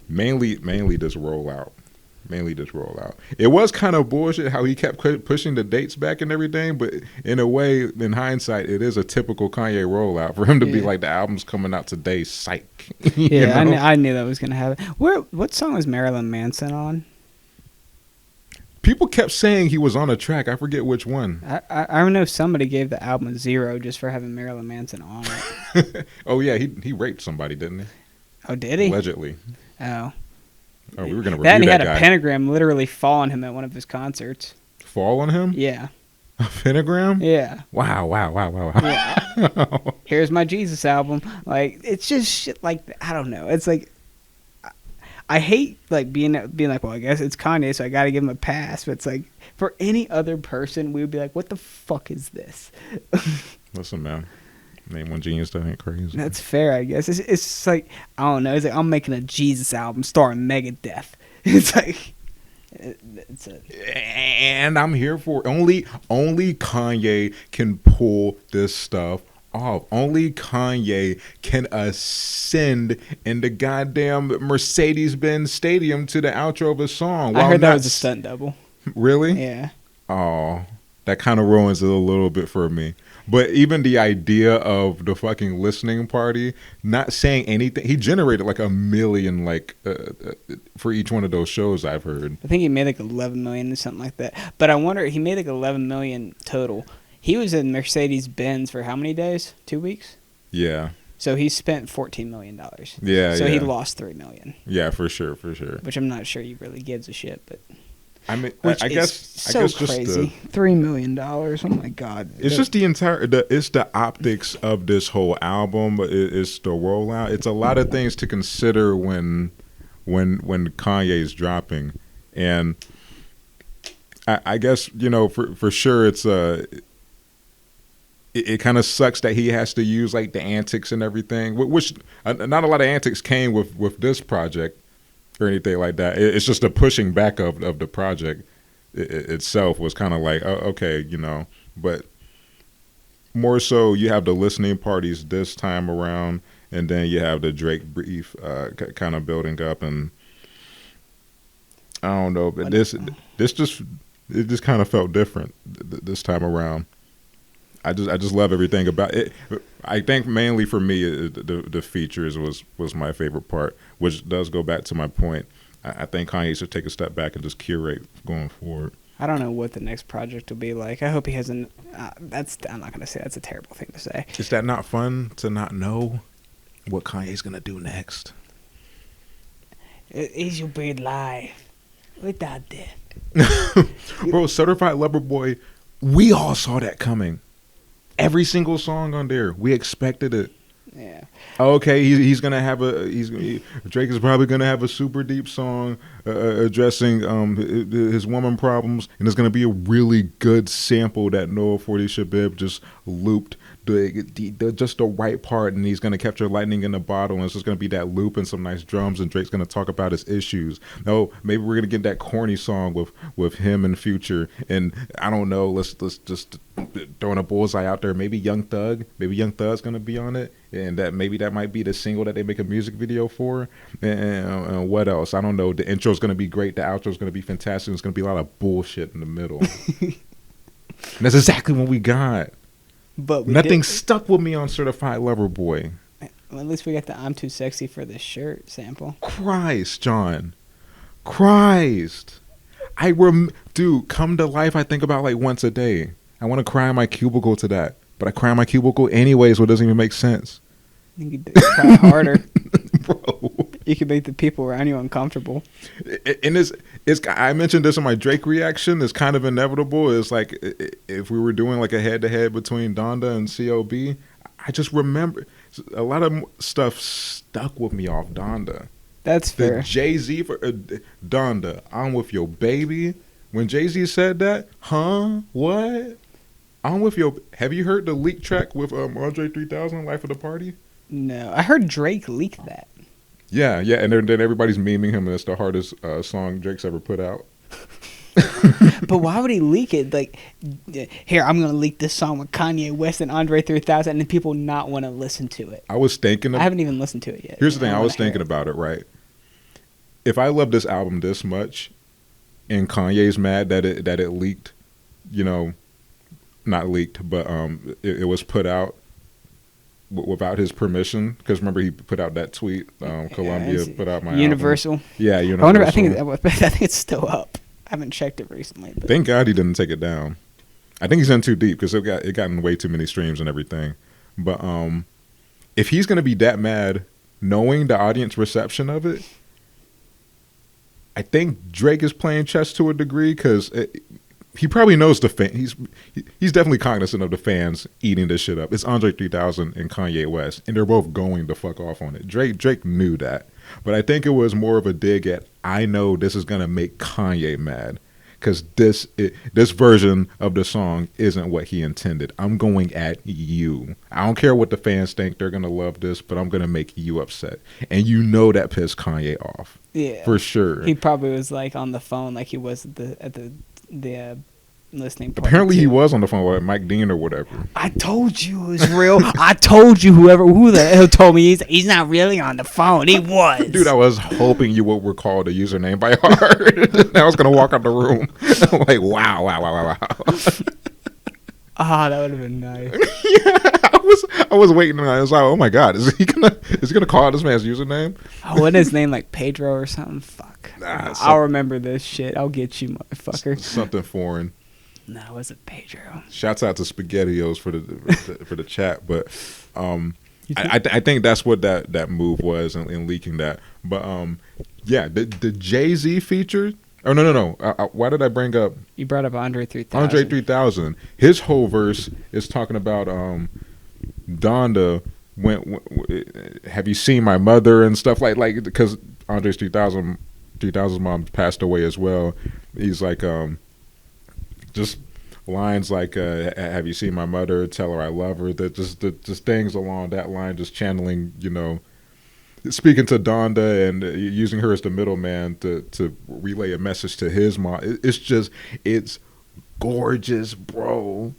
mainly this rollout. It was kind of bullshit how he kept pushing the dates back and everything, but in a way, in hindsight, it is a typical Kanye rollout for him to be like, the album's coming out today, psych. Yeah, I knew that was gonna happen. What song was Marilyn Manson on? People kept saying he was on a track. I forget which one. I don't know if somebody gave the album a 0 just for having Marilyn Manson on it. Oh yeah, he raped somebody, didn't he? Oh, did he? Allegedly. Oh. Oh, we were gonna review that. And he that had guy. a pentagram literally fall on him at one of his concerts. Fall on him? Yeah. A pentagram? Yeah. Wow. Yeah. Here's my Jesus album. Like, it's just shit like that. I don't know. It's like, I hate like being like, well, I guess it's Kanye, so I got to give him a pass. But it's like, for any other person, we would be like, what the fuck is this? Listen, man. Name one genius that ain't crazy. That's fair, I guess. It's like, I don't know. It's like, I'm making a Jesus album starring Megadeth. It's like, and I'm here for only Kanye can pull this stuff off. Only Kanye can ascend in the goddamn Mercedes-Benz Stadium to the outro of a song. I heard that was a stunt double. Really? Yeah. Oh, that kind of ruins it a little bit for me. But even the idea of the fucking listening party, not saying anything, he generated like 1 million for each one of those shows I've heard. I think he made like 11 million or something like that. But I wonder, he made like 11 million total. He was in Mercedes-Benz for how many days? 2 weeks? Yeah. So he spent $14 million. Yeah. So he lost $3 million. Yeah, for sure. Which I'm not sure he really gives a shit, but. I mean, Which I guess so crazy. $3 million. Oh my god! It's just it's the optics of this whole album. It's the rollout. It's a lot of things to consider when Kanye's dropping, and I guess for sure it's it kind of sucks that he has to use like the antics and everything, which not a lot of antics came with this project or anything like that. It's just a pushing back of the project itself was kind of like, oh, okay, but more so you have the listening parties this time around, and then you have the Drake brief kind of building up, and I don't know, but this just kind of felt different this time around. I just love everything about it. I think mainly for me, the features was my favorite part, which does go back to my point. I think Kanye should take a step back and just curate going forward. I don't know what the next project will be like. I hope he hasn't. I'm not going to say that's a terrible thing to say. Is that not fun to not know what Kanye's going to do next? Is your beard live without that? Bro, Certified Lover Boy, we all saw that coming. Every single song on there, we expected it. Yeah. Okay, he's gonna have Drake is probably gonna have a super deep song addressing his woman problems, and it's gonna be a really good sample that Noah 40 Shabib just looped just the right part, and he's gonna capture lightning in a bottle, and it's just gonna be that loop and some nice drums, and Drake's gonna talk about his issues. No, maybe we're gonna get that corny song with him and Future, and I don't know. Let's just throwing a bullseye out there. Maybe Young Thug's gonna be on it, and that might be the single that they make a music video for. And what else? I don't know. The intro's gonna be great. The outro's gonna be fantastic. It's gonna be a lot of bullshit in the middle. And that's exactly what we got. But nothing stuck with me on Certified Lover Boy. Well, at least we got the "I'm Too Sexy for This Shirt" sample. Christ, John. Christ. Dude, Come to Life I think about like once a day. I want to cry in my cubicle to that. But I cry in my cubicle anyway, so it doesn't even make sense. You could cry harder. Bro. You could make the people around you uncomfortable. And I mentioned this in my Drake reaction. It's kind of inevitable. It's like if we were doing like a head-to-head between Donda and COB, I just remember a lot of stuff stuck with me off Donda. That's fair. The Jay-Z for Donda, I'm with your baby. When Jay-Z said that, huh? What? I'm with your... Have you heard the leak track with Andre 3000, Life of the Party? No. I heard Drake leak that. Yeah, and then everybody's memeing him, and it's the hardest song Drake's ever put out. But why would he leak it? Like, here, I'm going to leak this song with Kanye West and Andre 3000, and then people not want to listen to it. I haven't even listened to it yet. Here's the thing. I was thinking about it, right? If I love this album this much, and Kanye's mad that it leaked, not leaked, but it was put out without his permission, because remember he put out that tweet. Columbia put out my Universal. Album. Yeah, Universal. I wonder. I think it's still up. I haven't checked it recently. But. Thank God he didn't take it down. I think he's in too deep because it gotten way too many streams and everything. But if he's gonna be that mad, knowing the audience reception of it, I think Drake is playing chess to a degree because he probably knows the fan. He's definitely cognizant of the fans eating this shit up. It's Andre 3000 and Kanye West, and they're both going to fuck off on it. Drake knew that, but I think it was more of a dig at, I know this is gonna make Kanye mad because this version of the song isn't what he intended. I'm going at you. I don't care what the fans think. They're gonna love this, but I'm gonna make you upset, and that pissed Kanye off. Yeah, for sure. He probably was like on the phone, like he was at the listening party. Apparently he was on the phone with Mike Dean or whatever. I told you it was real. I told you who the hell told me he's not really on the phone. He was. Dude, I was hoping you would recall the username by heart. I was gonna walk out the room like wow. Ah, that would have been nice. Yeah, I was waiting. I was like, oh my God, is he gonna call out this man's username? Oh, wasn't his name like Pedro or something? Fuck. Nah, I'll remember this shit. I'll get you, motherfucker. Something foreign. No, it wasn't Pedro. Shouts out to SpaghettiOs for the chat, but I think that's what that move was in leaking that. But yeah, the Jay-Z feature. Oh no! Why did I bring up? You brought up Andre 3000. Andre 3000. His whole verse is talking about Donda. Have you seen my mother and stuff like because Andre 3000's mom passed away as well. He's like just lines like have you seen my mother? Tell her I love her. That just things along that line, just channeling speaking to Donda and using her as the middleman to relay a message to his mom. It's gorgeous, bro.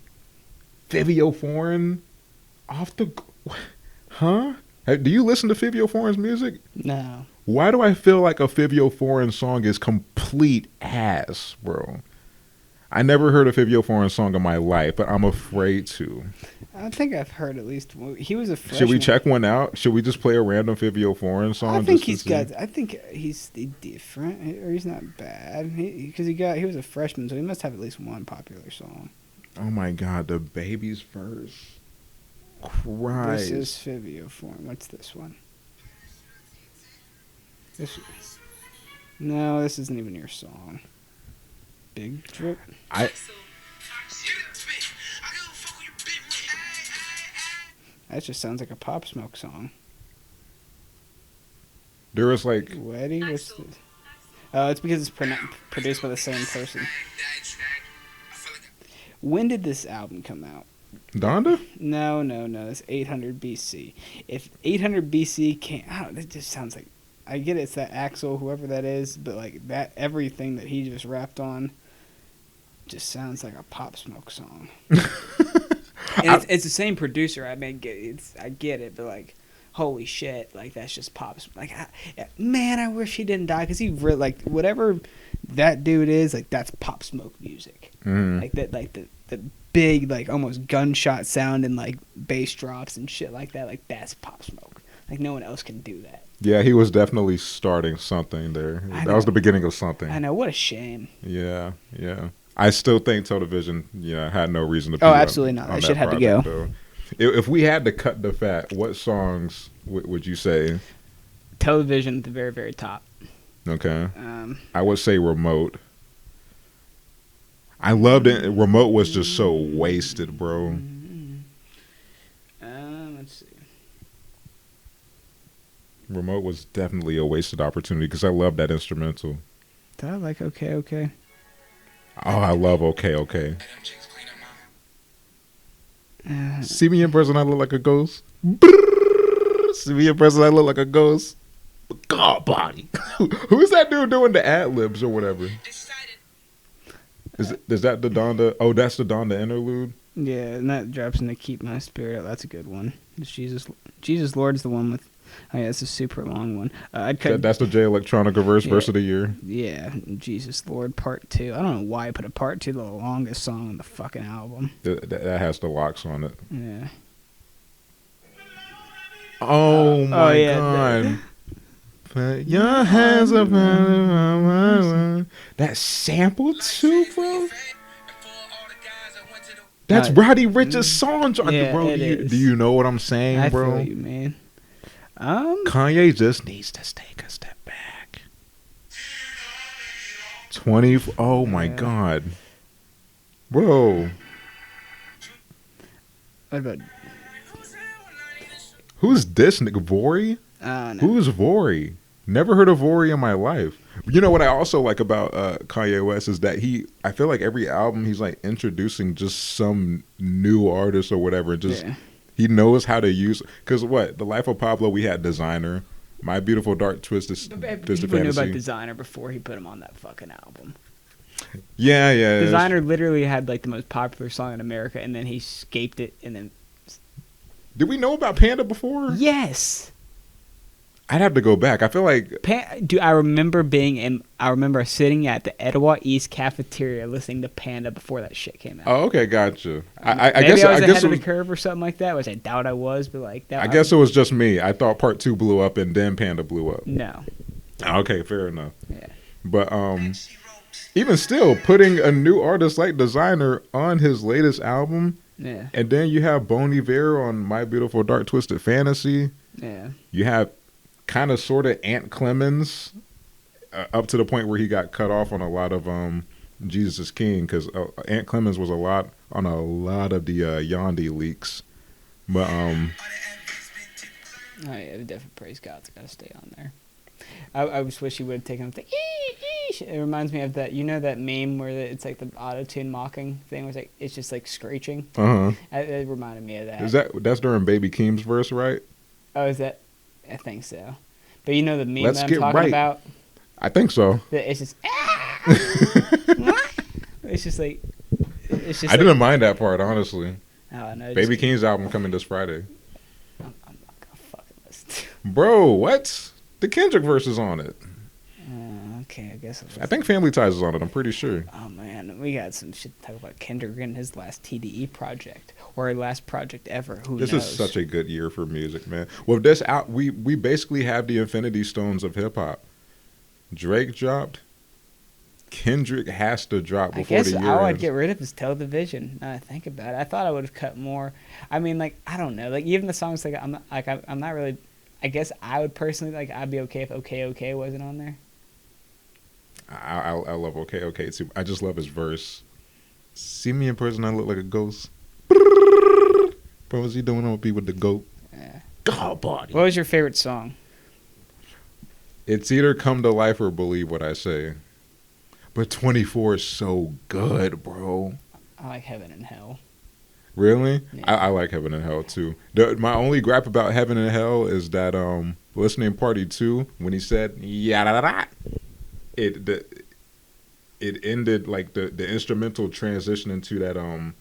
Fivio Foreign off the... Huh? Do you listen to Fivio Foreign's music? No. Why do I feel like a Fivio Foreign song is complete ass, bro? I never heard a Fivio Foreign song in my life, but I'm afraid to. I think I've heard at least one. He was a freshman. Should we check one out? Should we just play a random Fivio Foreign song? I think he's different, or he's not bad. Because he was a freshman, so he must have at least one popular song. Oh my God, the baby's verse. Christ. This is Fivio Foreign. What's this one? No, this isn't even your song. Big Drip. That just sounds like a Pop Smoke song. There was like Ready? What's this? Oh, it's because it's produced by the same person. When did this album come out? Donda. No. It's 800 BC. If 800 BC can't, I don't. It just sounds like. I get it's that Axel, whoever that is, but like that everything that he just rapped on, just sounds like a Pop Smoke song. And it's the same producer. I mean, I get it, but like, holy shit, like that's just Pop Smoke. Like, man, I wish he didn't die because he really like whatever that dude is. Like that's Pop Smoke music. Like that, like the big like almost gunshot sound and like bass drops and shit like that. Like that's Pop Smoke. Like no one else can do that. Yeah, he was definitely starting something there. That was the beginning of something. I know. What a shame. Yeah. I still think Television, had no reason to be absolutely not. That shit had to go. Though. If we had to cut the fat, what songs would you say? Television at the very, very top. Okay. I would say Remote. I loved it. Remote was just so wasted, bro. Let's see. Remote was definitely a wasted opportunity because I love that instrumental. Did I like Okay? Oh, I love Okay. See me in person, I look like a ghost. See me in person, I look like a ghost. God body. Who's that dude doing the ad-libs or whatever? Is that the Donda? Oh, that's the Donda interlude? Yeah, and that drops into Keep My Spirit Up. That's a good one. It's Jesus Lord is the one with... Oh, yeah, it's a super long one. That's the J Electronica verse of the year. Yeah, Jesus Lord Part 2. I don't know why I put a Part 2, the longest song on the fucking album. That has the locks on it. Yeah. Oh, my God. Put your hands up. That sample too, bro? That's Roddy Ricch's song. Yeah, bro, do you know what I'm saying, bro? I feel you, man. Kanye just needs to take a step back. 20. Oh my God, bro. What about? Who's this nigga? Vori? No. Who's Vori? Never heard of Vori in my life. You know what I also like about Kanye West is that I feel like every album he's like introducing just some new artist or whatever. He knows how to use, because The Life of Pablo, we had Designer. My Beautiful Dark Twisted Fantasy. People knew about Designer before he put him on that fucking album. Yeah. Designer literally had like the most popular song in America, and then he scaped it, and then... Did we know about Panda before? Yes. I'd have to go back. I feel like... I remember sitting at the Etowah East cafeteria listening to Panda before that shit came out. Oh, okay, gotcha. I guess I was ahead of the curve or something like that, which I doubt I was, but like that. I guess it was just me. I thought Part 2 blew up and then Panda blew up. No. Okay, fair enough. Yeah. But even still, putting a new artist like Designer on his latest album, and then you have Bon Iver on My Beautiful Dark Twisted Fantasy. Yeah. You have kind of sort of Ant Clemens up to the point where he got cut off on a lot of Jesus is King, because Ant Clemens was on a lot of the Yandhi leaks. But oh yeah, definitely Praise God's got to stay on there. I just wish he would have taken the it reminds me of that, that meme where it's like the auto-tune mocking thing where it's just like screeching. It reminded me of that. That's during Baby Keem's verse, right? Oh, is that? I think so. But the meme that I'm talking about? I think so. It's just... it's just like... I didn't mind that part, honestly. Oh, no, Baby Keem's album coming this Friday. I'm not going to fucking listen. Bro, what? The Kendrick verse is on it. Okay, I guess. I think Family Ties is on it. I'm pretty sure. Oh man, we got some shit to talk about Kendrick and his last TDE project or last project ever. This is such a good year for music, man. Well, this out, we basically have the Infinity Stones of hip hop. Drake dropped. Kendrick has to drop before the year ends. All I'd get rid of is Television. Now I think about it, I thought I would have cut more. I mean, like I don't know, like even the songs I'm not really. I guess I would personally I'd be okay if Okay wasn't on there. I love Okay too. I just love his verse. See me in person, I look like a ghost. Bro, is he doing on be with the goat? Yeah. God body. What was your favorite song? It's either Come to Life or Believe What I Say. But 24 is so good, bro. I like Heaven and Hell. Really? Yeah. I like Heaven and Hell too. My only gripe about Heaven and Hell is that listening party 2 when he said yeah, it ended like the instrumental transition into that and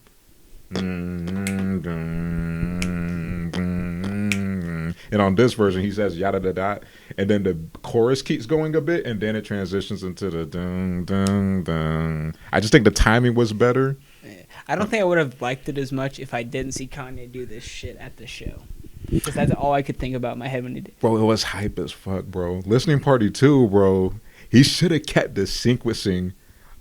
on this version he says yada da da, and then the chorus keeps going a bit and then it transitions into the dun dun dun. I just think the timing was better. I don't think I would have liked it as much if I didn't see Kanye do this shit at the show. Because that's all I could think about in my head when he did. Bro, it was hype as fuck, bro. Listening party 2, bro. He should have kept the sequencing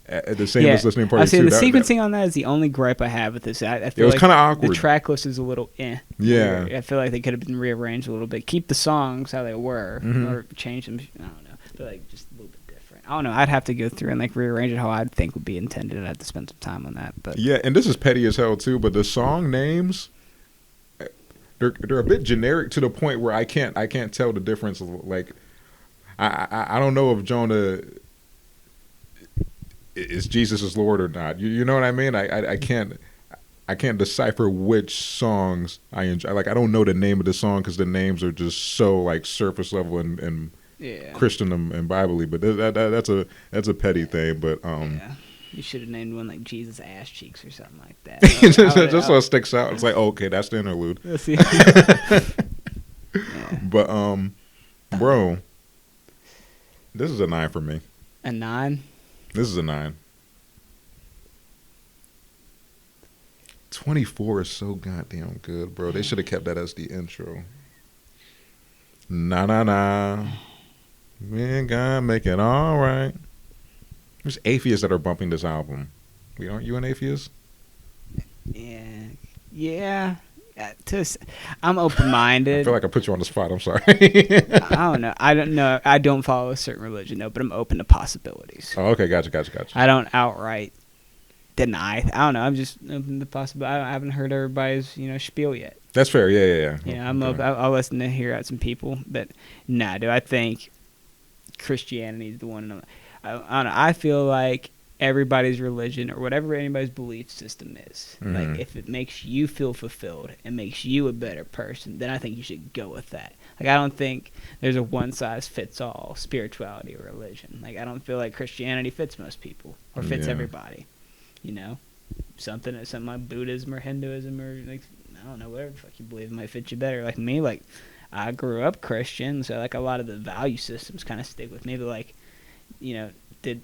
the same as listening party 2. I see the sequencing on that is the only gripe I have with this. I feel it was like kind of awkward. The track list is a little Yeah. weird. I feel like they could have been rearranged a little bit. Keep the songs how they were, or change them. I don't know. But like just a little bit different. I don't know. I'd have to go through and like rearrange it how I'd think would be intended. I'd have to spend some time on that. But yeah, and this is petty as hell too. But the song names, they're a bit generic to the point where I can't tell the difference. Like, I don't know if Jonah is Jesus is Lord or not. You know what I mean? I can't decipher which songs I enjoy. Like, I don't know the name of the song because the names are just so like surface level and Christian and Bible-y. But that's a petty thing. But yeah. You should have named one like Jesus Ass Cheeks or something like that. just so it sticks out. It's like, oh, okay, that's the interlude. But bro, this is a 9 for me. A 9? This is a 9. 24 is so goddamn good, bro. They should have kept that as the intro. Nah. We ain't gonna make it all right. There's atheists that are bumping this album. Aren't you an atheist? Yeah. I'm open-minded. I feel like I put you on the spot. I'm sorry. I don't know. I don't follow a certain religion, no, but I'm open to possibilities. Oh, okay. Gotcha. I don't outright deny. I don't know. I'm just open to possibility. I haven't heard everybody's, spiel yet. That's fair. Yeah. Yeah, I'm open. I'll listen to hear out some people. But, do I think Christianity is the one? I don't know. I feel like everybody's religion or whatever anybody's belief system is, like if it makes you feel fulfilled and makes you a better person, then I think you should go with that. Like, I don't think there's a one size fits all spirituality or religion. Like, I don't feel like Christianity fits most people or fits everybody. Something like Buddhism or Hinduism or like, I don't know, whatever the fuck you believe might fit you better. Like me, like I grew up Christian, so like a lot of the value systems kind of stick with me. But like, did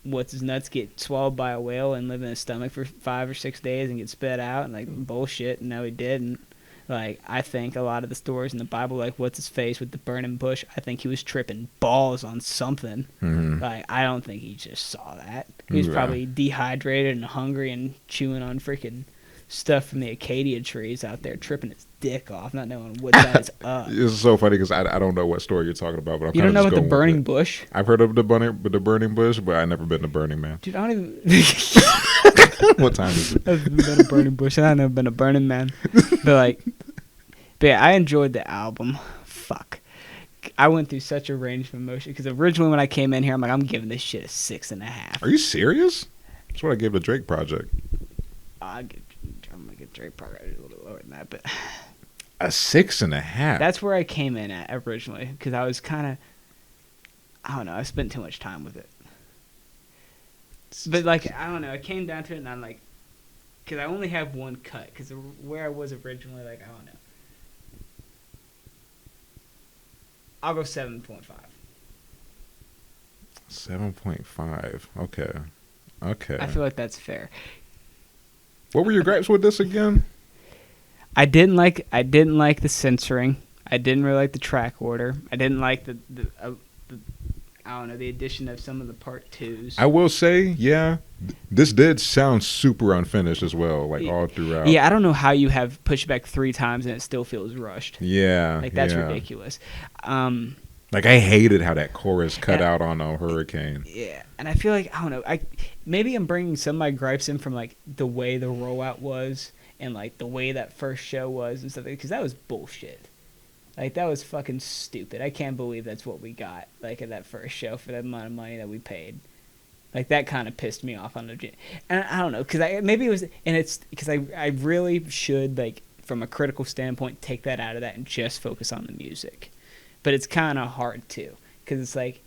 what's his nuts get swallowed by a whale and live in his stomach for 5 or 6 days and get spit out and like bullshit? No, he didn't. Like, I think a lot of the stories in the Bible, like what's his face with the burning bush, I think he was tripping balls on something. Like, I don't think he just saw that. He was probably dehydrated and hungry and chewing on freaking stuff from the acacia trees out there, tripping his dick off, not knowing what side's up. It's so funny because I don't know what story you're talking about, but I'm you don't know just about the burning bush? I've heard of the burning bush, but I've never been to Burning Man. Dude, I don't even. What time is it? I've been a Burning Bush. I've never been a Burning Man. But yeah, I enjoyed the album. Fuck. I went through such a range of emotion because originally when I came in here, I'm like, I'm giving this shit a 6.5. Are you serious? That's what I gave the Drake Project. I'm gonna give Drake Project a little lower than that, but a 6.5. That's where I came in at originally because I was kind of, I don't know, I spent too much time with it. But like, I don't know, I came down to it and I'm like, because I only have one cut because where I was originally, like, I don't know. I'll go 7.5. 7.5. Okay. I feel like that's fair. What were your gripes with this again? I didn't like the censoring. I didn't really like the track order. I didn't like the I don't know, the addition of some of the part 2s. I will say, yeah, this did sound super unfinished as well, like all throughout. Yeah, I don't know how you have pushback 3 times and it still feels rushed. Yeah. Like, that's ridiculous. Like, I hated how that chorus cut out on Hurricane. Yeah, and I feel like, I don't know, maybe I'm bringing some of my gripes in from, like, the way the rollout was and like the way that first show was and stuff, because that was bullshit. Like that was fucking stupid. I can't believe that's what we got like at that first show for the amount of money that we paid. Like that kind of pissed me off on the, and I don't know, because maybe it was, and it's because I really should, like, from a critical standpoint, take that out of that and just focus on the music, but it's kind of hard to, because it's like,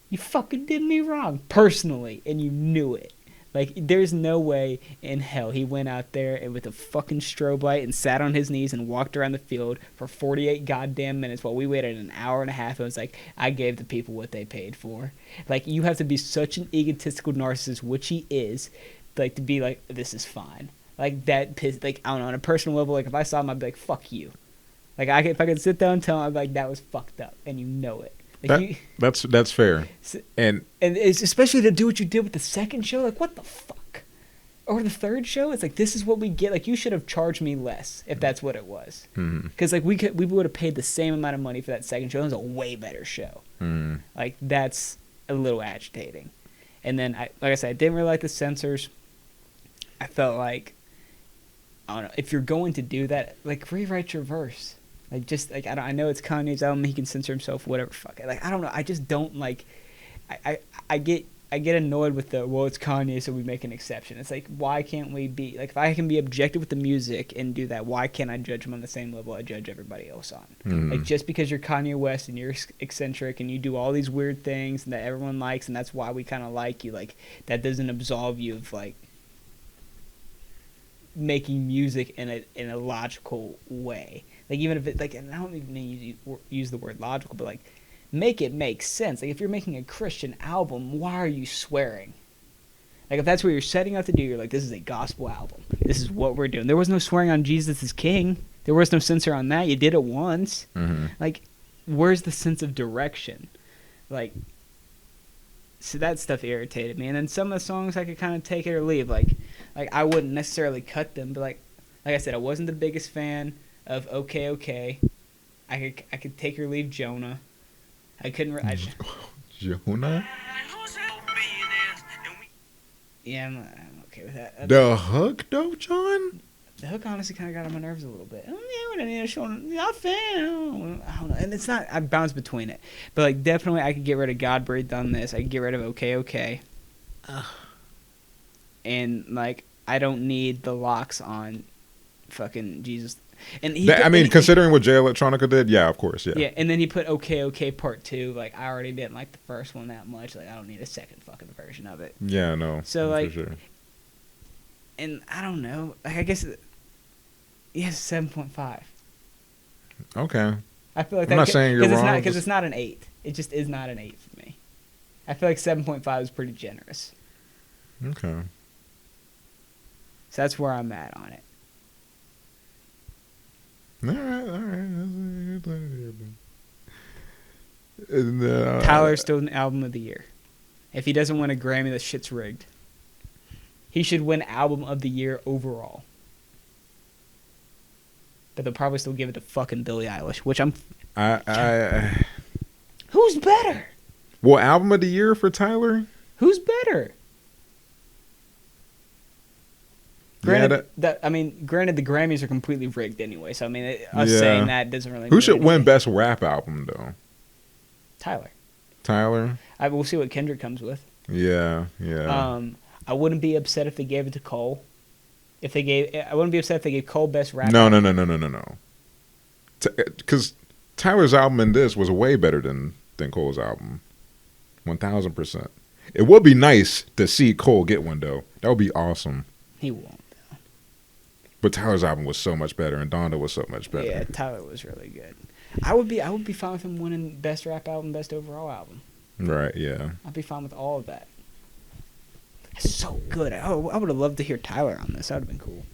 you fucking did me wrong personally, and you knew it. Like, there's no way in hell he went out there and with a fucking strobe light and sat on his knees and walked around the field for 48 goddamn minutes while we waited an hour and a half. It was like, I gave the people what they paid for. Like, you have to be such an egotistical narcissist, which he is, like, to be like, this is fine. Like, that pissed, like, I don't know, on a personal level, like, if I saw him, I'd be like, fuck you. Like, if I could sit down and tell him, I'd be like, that was fucked up, and you know it. Like that's fair, and it's especially to do what you did with the second show. Like, what the fuck? Or the third show? It's like, this is what we get. Like, you should have charged me less if that's what it was. Because like we would have paid the same amount of money for that second show. It was a way better show. Like, that's a little agitating. And then like I said, I didn't really like the censors. I felt like, I don't know, if you're going to do that, like, rewrite your verse. Like, just, like, I know it's Kanye's album, he can censor himself, whatever, fuck it. Like, I don't know, I just don't, like, I get annoyed with the, well, it's Kanye, so we make an exception. It's like, why can't we be, like, if I can be objective with the music and do that, why can't I judge him on the same level I judge everybody else on? Like, just because you're Kanye West and you're eccentric and you do all these weird things that everyone likes and that's why we kind of like you, like, that doesn't absolve you of, like, making music in a logical way. Like, even if it, like, and I don't even use the word logical, but, like, make it make sense. Like, if you're making a Christian album, why are you swearing? Like, if that's what you're setting out to do, you're like, this is a gospel album. This is what we're doing. There was no swearing on Jesus is King. There was no censor on that. You did it once. Like, where's the sense of direction? Like, so that stuff irritated me. And then some of the songs I could kind of take it or leave. Like I wouldn't necessarily cut them, but like I said, I wasn't the biggest fan of Okay. I could take or leave Jonah. I couldn't. Jonah? Yeah, I'm okay with that. The hook, though, John? The hook honestly kind of got on my nerves a little bit. Oh, yeah, I need to show not fan. I don't know. And it's not. I bounce between it, but like definitely, I could get rid of God Breathed on this. I could get rid of Okay. And like, I don't need the locks on fucking Jesus. And considering what Jay Electronica did, yeah, of course, yeah. Yeah, and then he put Okay Part 2. Like, I already didn't like the first one that much. Like, I don't need a second fucking version of it. Yeah, no. So like, sure. And I don't know. Like, I guess, yes, 7.5. Okay. I feel like I'm not saying you're wrong. Because it's not an 8. It just is not an 8 for me. I feel like 7.5 is pretty generous. Okay. So that's where I'm at on it. All right. And, Tyler's still an album of the year. If he doesn't win a Grammy, that shit's rigged. He should win album of the year overall. But they'll probably still give it to fucking Billie Eilish, which I'm... Who's better? Well, album of the year for Tyler? Who's better? Granted, granted, the Grammys are completely rigged anyway. So I mean, saying that doesn't really. Who should win Best Rap Album though? Tyler. We'll see what Kendrick comes with. Yeah. I wouldn't be upset if they gave it to Cole. I wouldn't be upset if they gave Cole Best Rap. No. Because Tyler's album in this was way better than Cole's album. 1000%. It would be nice to see Cole get one though. That would be awesome. He won't. But Tyler's album was so much better, and Donda was so much better. Yeah, Tyler was really good. I would be fine with him winning Best Rap Album, Best Overall Album. Right, yeah. I'd be fine with all of that. It's so good. I would have loved to hear Tyler on this. That would have been cool.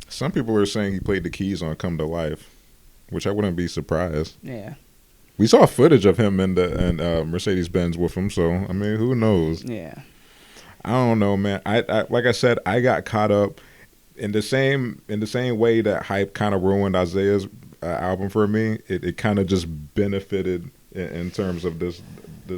Some people are saying he played the keys on Come to Life, which I wouldn't be surprised. Yeah. We saw footage of him in Mercedes-Benz with him, so, I mean, who knows? Yeah. I don't know, man. I like I said, I got caught up in the same way that hype kind of ruined Isaiah's album for me. It kind of just benefited in terms of this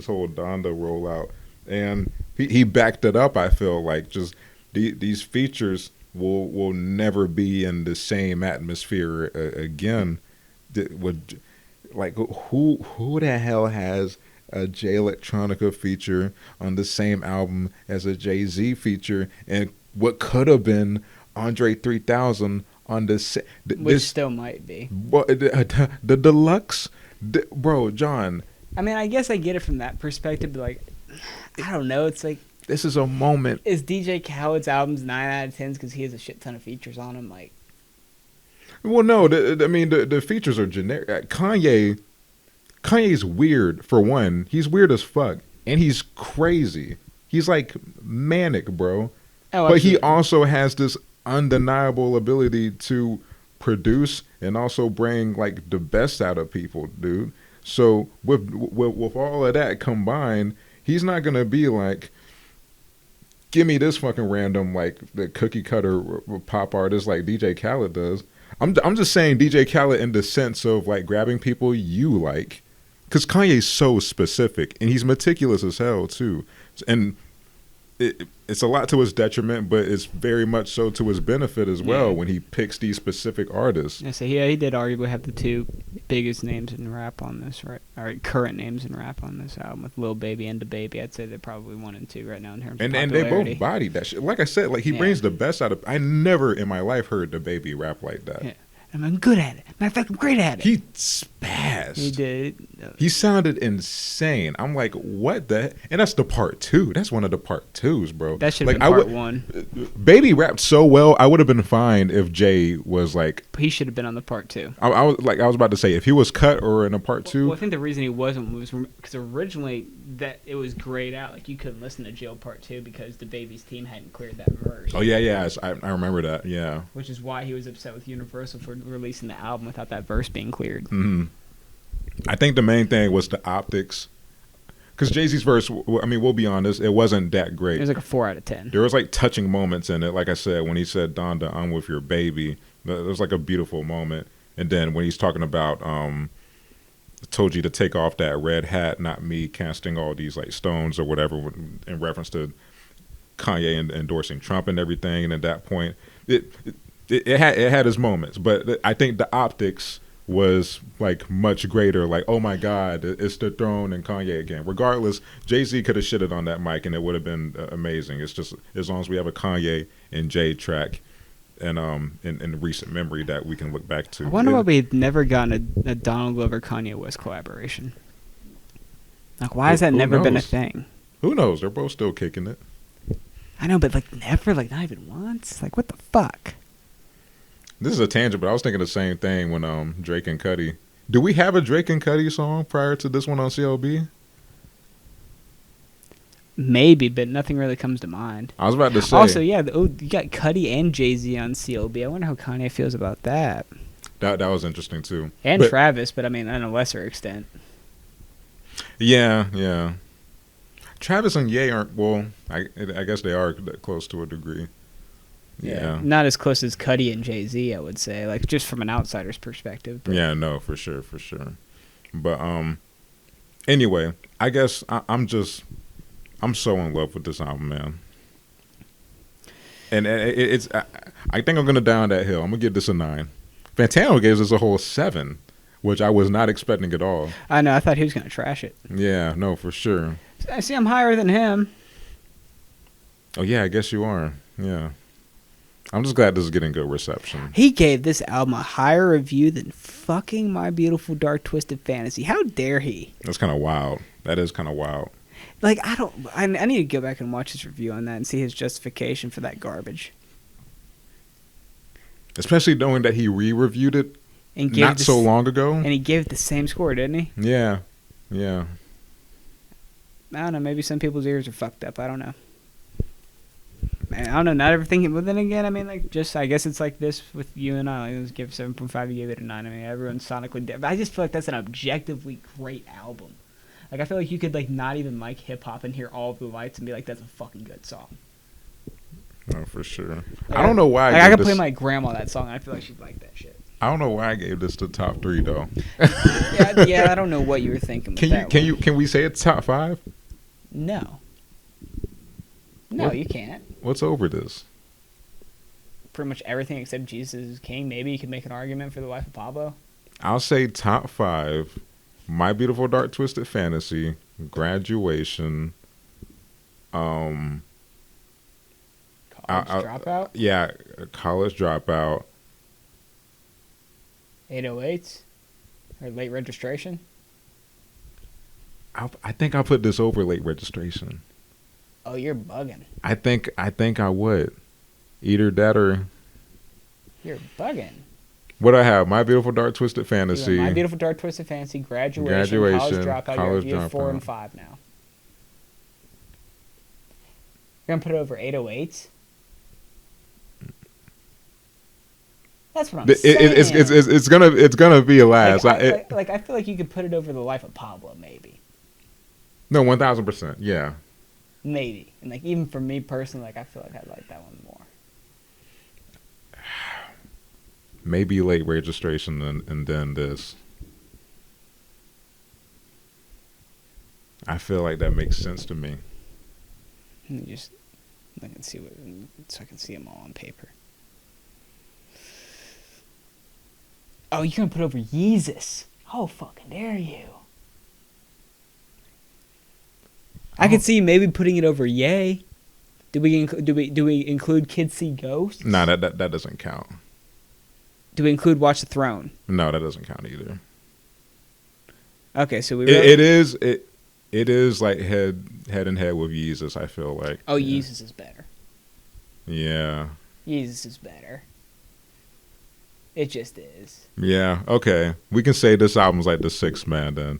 whole Donda rollout, and he backed it up. I feel like just these features will never be in the same atmosphere again. Would like who the hell has a Jay Electronica feature on the same album as a Jay-Z feature, and what could have been Andre 3000 on Which still might be. The deluxe, bro, John. I mean, I guess I get it from that perspective, but like, I don't know. It's like, this is a moment. Is DJ Khaled's albums 9 out of 10s because he has a shit ton of features on them? Like, well, no. The features are generic. Kanye's weird for one. He's weird as fuck, and he's crazy. He's like manic, bro. oh, But he absolutely. also has this undeniable ability to produce and also bring like the best out of people, dude. So with all of that combined, he's not gonna be like, give me this fucking random like the cookie cutter pop artist like DJ Khaled does. I'm just saying DJ Khaled in the sense of like grabbing people you like, because Kanye's so specific and he's meticulous as hell too, and it's a lot to his detriment, but it's very much so to his benefit as well when he picks these specific artists. Yeah, so he did arguably have the two biggest names in rap on this, right? Or current names in rap on this album with Lil Baby and DaBaby. I'd say they're probably 1 and 2 right now in terms of popularity. And they both bodied that shit. Like I said, like he brings the best out of. I never in my life heard DaBaby rap like that. Yeah. I'm good at it. Matter of fact, I'm great at it. He spazzed. He did. He sounded insane. I'm like, what the? And that's the part 2. That's one of the part 2s, bro. That should have like, been part 1. Baby rapped so well. I would have been fine if Jay was like. He should have been on the part 2. I was about to say if he was cut or in a part 2. Well, I think the reason he wasn't was because originally that it was grayed out. Like you couldn't listen to Jail Part 2 because DaBaby's team hadn't cleared that verse. Oh yeah. I remember that. Yeah. Which is why he was upset with Universal for releasing the album without that verse being cleared. Mm-hmm. I think the main thing was the optics, because Jay-Z's verse, I mean, we'll be honest, it wasn't that great. It was like a 4 out of 10. There was like touching moments in it. Like I said, when he said, Donda, I'm with your baby, there was like a beautiful moment. And then when he's talking about, told you to take off that red hat, not me casting all these like stones or whatever, in reference to Kanye endorsing Trump and everything. And at that point, it had its moments, but I think the optics was like much greater. Like, oh my God, it's the throne and Kanye again. Regardless, Jay-Z could have shitted on that mic and it would have been amazing. It's just as long as we have a Kanye and Jay track and in recent memory that we can look back to. I wonder why we've never gotten a Donald Glover Kanye West collaboration. Like, why has that never been a thing? Who knows? They're both still kicking it. I know, but like never, like not even once. Like, what the fuck? This is a tangent, but I was thinking the same thing when Drake and Cudi. Do we have a Drake and Cudi song prior to this one on CLB? Maybe, but nothing really comes to mind. I was about to say. Also, yeah, you got Cudi and Jay-Z on CLB. I wonder how Kanye feels about that. That was interesting too. And Travis, but I mean, on a lesser extent. Yeah. Travis and Ye aren't. Well, I guess they are close to a degree. Yeah. Not as close as Cudi and Jay-Z, I would say. Like, just from an outsider's perspective. But. Yeah, no, for sure. But anyway, I guess I'm so in love with this album, man. And it's I think I'm gonna die on that hill. I'm gonna give this a 9. Fantano gave us a whole 7, which I was not expecting at all. I know. I thought he was gonna trash it. Yeah, no, for sure. I see. I'm higher than him. Oh yeah, I guess you are. Yeah. I'm just glad this is getting good reception. He gave this album a higher review than fucking My Beautiful Dark Twisted Fantasy. How dare he? That's kind of wild. That is kind of wild. Like, I need to go back and watch his review on that and see his justification for that garbage. Especially knowing that he re-reviewed it And not so long ago. And he gave it the same score, didn't he? Yeah. I don't know. Maybe some people's ears are fucked up. I don't know. Man, I don't know. Not everything. But then again, I mean, like, just I guess it's like this with you and I. Like, let's give 7.5. You gave it a 9. I mean, everyone's sonically different. I just feel like that's an objectively great album. Like, I feel like you could like not even like hip hop and hear All of the Lights and be like, that's a fucking good song. Oh, for sure. Like, I don't know why. I could play my grandma that song. And I feel like she'd like that shit. I don't know why I gave this the top 3 though. yeah. I don't know what you were thinking. Can we say it's top 5? No, what? you can't. What's over this? pretty much everything except Jesus is King, maybe you could make an argument for The Life of Pablo. I'll say top 5: My Beautiful Dark Twisted Fantasy, Graduation, College Dropout, yeah, College Dropout. 808s, or Late Registration. I think I'll put this over Late Registration. Oh, you're bugging. I think I would. Either that or You're bugging. what I have: My Beautiful Dark Twisted Fantasy, My Beautiful Dark Twisted Fantasy, Graduation, College Dropout. You have 4 and 5 now. You're gonna put it over 808s. That's what I'm saying. It's gonna be a last. I feel like you could put it over The Life of Pablo, maybe. No, 1000%. Yeah. Maybe. And like even for me personally, like I feel like I like that one more. Maybe Late Registration and then this. I feel like that makes sense to me. Let me just look and see so I can see them all on paper. Oh, you're gonna put over Yeezus. How fucking dare you? I could see maybe putting it over Yay. Do we include Kids See Ghosts? No, that doesn't count. Do we include Watch the Throne? No, that doesn't count either. Okay, so it is like head and head with Yeezus. I feel like. Oh, yeah. Yeezus is better. Yeah. Yeezus is better. It just is. Yeah. Okay. We can say this album's like the 6th man then.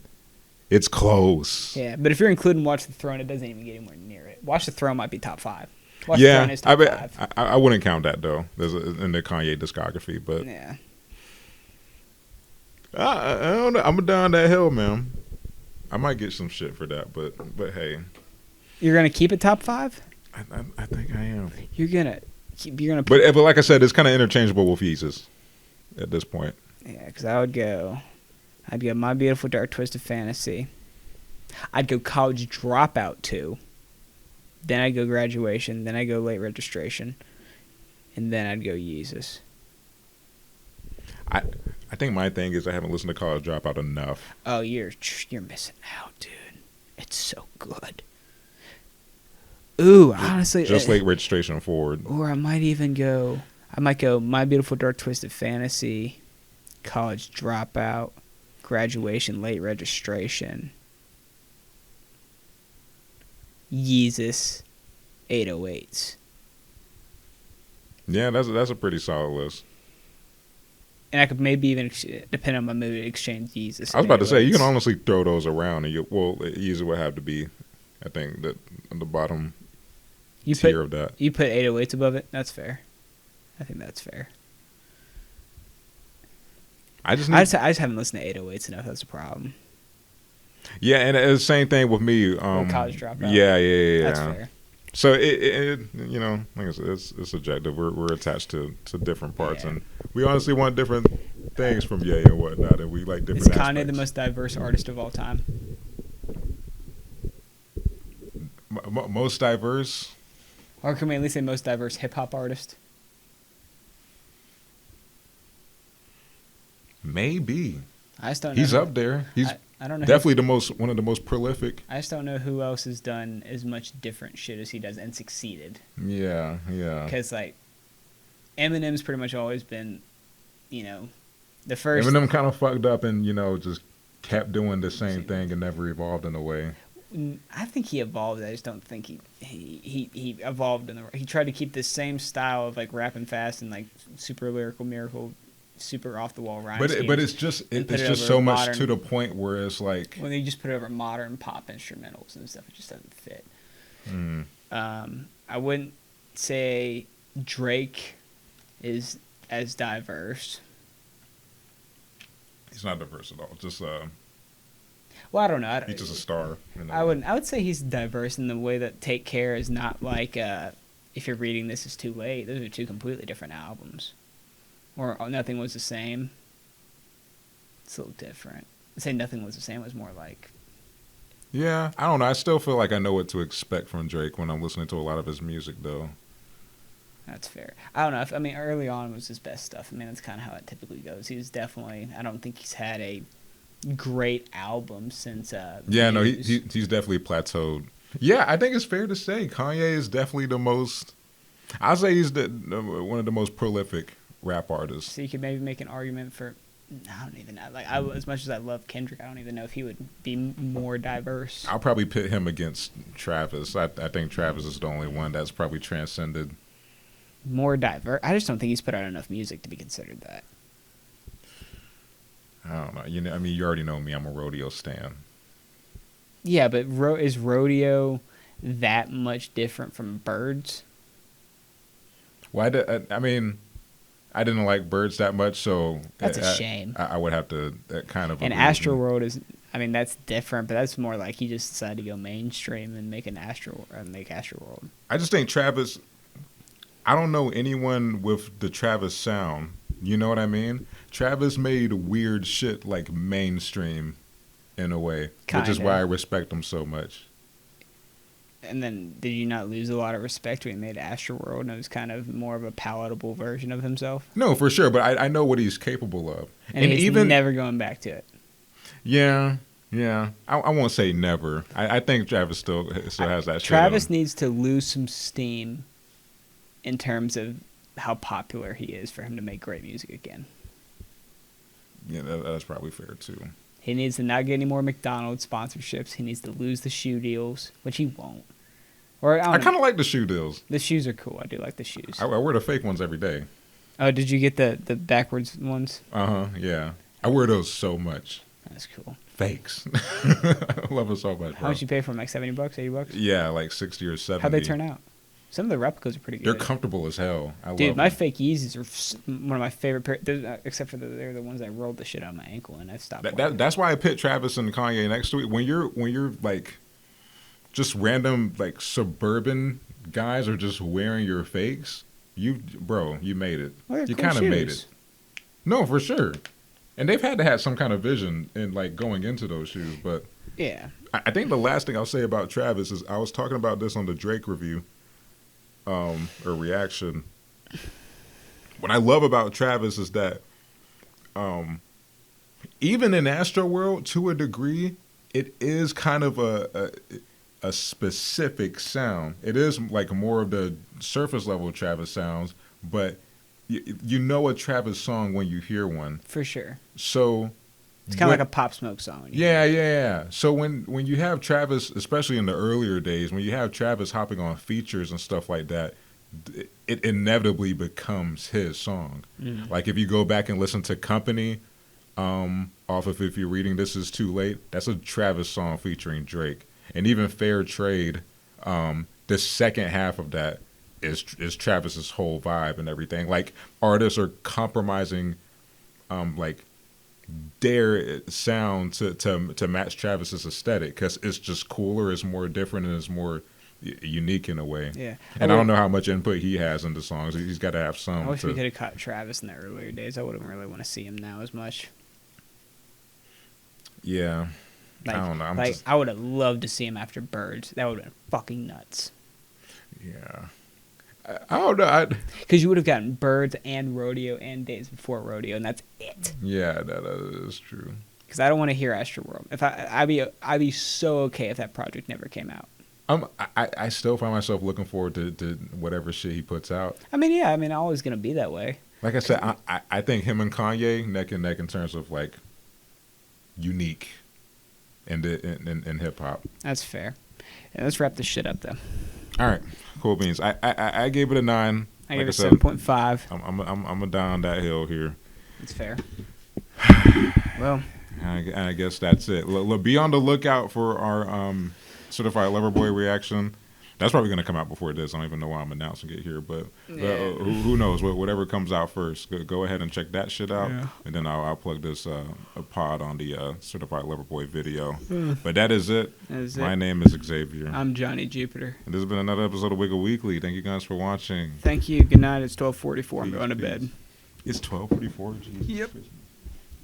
It's close. Yeah, but if you're including Watch the Throne, it doesn't even get anywhere near it. Watch the Throne might be top 5. Watch the Throne is top 5. I wouldn't count that though. There's in the Kanye discography, but yeah. I don't know. I'm down that hill, man. I might get some shit for that, but hey, you're gonna keep it top 5. I think I am. You're gonna. But like I said, it's kind of interchangeable with Yeezus at this point. Yeah, because I'd go My Beautiful Dark Twisted Fantasy. I'd go College Dropout 2. Then I'd go Graduation. Then I'd go Late Registration. And then I'd go Yeezus. I think my thing is I haven't listened to College Dropout enough. Oh, you're missing out, dude. It's so good. Ooh, honestly. Just Late Registration forward. Or I might go My Beautiful Dark Twisted Fantasy, College Dropout, Graduation, Late Registration, Yeezus, 808s. Yeah, that's a pretty solid list. And I could maybe even, depending on my mood, exchange Yeezus. I was about to say, you can honestly throw those around, and Yeezus would have to be, I think, the bottom tier of that. You put 808s above it? That's fair. I think that's fair. I just haven't listened to 808s enough. That's a problem. Yeah, and it's the same thing with me. College Dropout. Yeah. That's fair. So it like I said, it's subjective. We're attached to different parts, and we honestly want different things from Ye and whatnot, and we like different. Is Kanye the most diverse artist of all time? Most diverse, or can we at least say most diverse hip hop artist? Maybe. I just don't know. He's up there. He's I don't know. Definitely one of the most prolific. I just don't know who else has done as much different shit as he does and succeeded. Yeah. Because like, Eminem's pretty much always been, the first. Eminem kind of fucked up and just kept doing the same thing and never evolved in a way. I think he evolved. I just don't think he evolved he tried to keep the same style of like rapping fast and like super lyrical miracle. Super off the wall rhyme. But it's just so much to the point where it's like when you just put it over modern pop instrumentals and stuff, it just doesn't fit. I wouldn't say Drake is as diverse. He's not diverse at all. Just well, I don't know. He's just a star. I would say he's diverse in the way that Take Care is not like if you're reading This Is Too Late. Those are two completely different albums. Or Nothing Was the Same. It's a little different. I'd say Nothing Was the Same was more like... Yeah, I don't know. I still feel like I know what to expect from Drake when I'm listening to a lot of his music, though. That's fair. I don't know. I mean, early on was his best stuff. I mean, that's kind of how it typically goes. He's definitely. I don't think he's had a great album since. Yeah, no, Muse. he's definitely plateaued. Yeah, I think it's fair to say Kanye is definitely the most. I'll say he's one of the most prolific rap artists. So you could maybe make an argument for. I don't even know. Like, as much as I love Kendrick, I don't even know if he would be more diverse. I'll probably pit him against Travis. I think Travis is the only one that's probably transcended. More diverse. I just don't think he's put out enough music to be considered that. I don't know. You know, I mean, you already know me. I'm a rodeo stan. Yeah, but is rodeo that much different from Birds? Why? I mean, I didn't like Birds that much, so That's a shame. I would have to kind of. And Astro World is. I mean, that's different, but that's more like he just decided to go mainstream and make Astro World. I just think Travis. I don't know anyone with the Travis sound. You know what I mean? Travis made weird shit like mainstream, in a way, which is why I respect him so much. And then, did you not lose a lot of respect when he made Astroworld and it was kind of more of a palatable version of himself? No, for sure, but I know what he's capable of. And he's even never going back to it. Yeah. I won't say never. I think Travis still has that shit. Travis needs to lose some steam in terms of how popular he is for him to make great music again. Yeah, that's probably fair, too. He needs to not get any more McDonald's sponsorships. He needs to lose the shoe deals, which he won't. Or I kind of like the shoe deals. The shoes are cool. I do like the shoes. I wear the fake ones every day. Oh, did you get the backwards ones? Yeah. I wear those so much. That's cool. Fakes. I love it so much, bro. How much you pay for them? Like $70, $80? Yeah, like 60 or 70. How'd they turn out? Some of the replicas are pretty good. They're comfortable as hell. Dude, my fake Yeezys are one of my favorite pairs, except for they're the ones I rolled the shit out of my ankle and I stopped. That's why I pit Travis and Kanye next to it. When you're like just random like suburban guys are just wearing your fakes, you made it. Well, you cool kind of shoes. made it. No, for sure. And they've had to have some kind of vision in like going into those shoes, but yeah. I think the last thing I'll say about Travis is I was talking about this on the Drake review. Or reaction. What I love about Travis is that even in Astroworld, to a degree, it is kind of a specific sound. It is like more of the surface level Travis sounds, but you know a Travis song when you hear one. For sure. So it's kind of like a Pop Smoke song. Yeah. So when you have Travis, especially in the earlier days, when you have Travis hopping on features and stuff like that, it inevitably becomes his song. Mm. Like if you go back and listen to Company, off of If You're Reading This Is Too Late, that's a Travis song featuring Drake. And even Fair Trade, the second half of that is Travis's whole vibe and everything. Like artists are compromising, like their sound to match Travis's aesthetic because it's just cooler, it's more different, and it's more unique in a way. Yeah. And I don't know how much input he has into songs. He's got to have some. I wish we could have caught Travis in the earlier days. I wouldn't really want to see him now as much. Yeah. Like, I don't know. I would have loved to see him after Birds. That would have been fucking nuts. Yeah. I don't know. Because you would have gotten Birds and Rodeo and Days Before Rodeo, and that's it. Yeah, that is true. Because I don't want to hear Astroworld. I'd be so okay if that project never came out. I still find myself looking forward to whatever shit he puts out. I mean, always gonna be that way. Like I said, I think him and Kanye neck and neck in terms of like unique in hip hop. That's fair. And let's wrap this shit up though. All right, cool beans. I gave it a 9. I gave it 7.5. I'm a down that hill here. That's fair. Well, I guess that's it. Be on the lookout for our Certified Lover Boy reaction. That's probably going to come out before this. I don't even know why I'm announcing it here, but who knows? Whatever comes out first, go ahead and check that shit out, and then I'll plug this a pod on the Certified Lover Boy video. But that is it. My name is Xavier. I'm Johnny Jupiter. And this has been another episode of Wigga Weekly. Thank you guys for watching. Thank you. Good night. It's 12:44. I'm going to bed. It's 12:44. Jesus. Yep.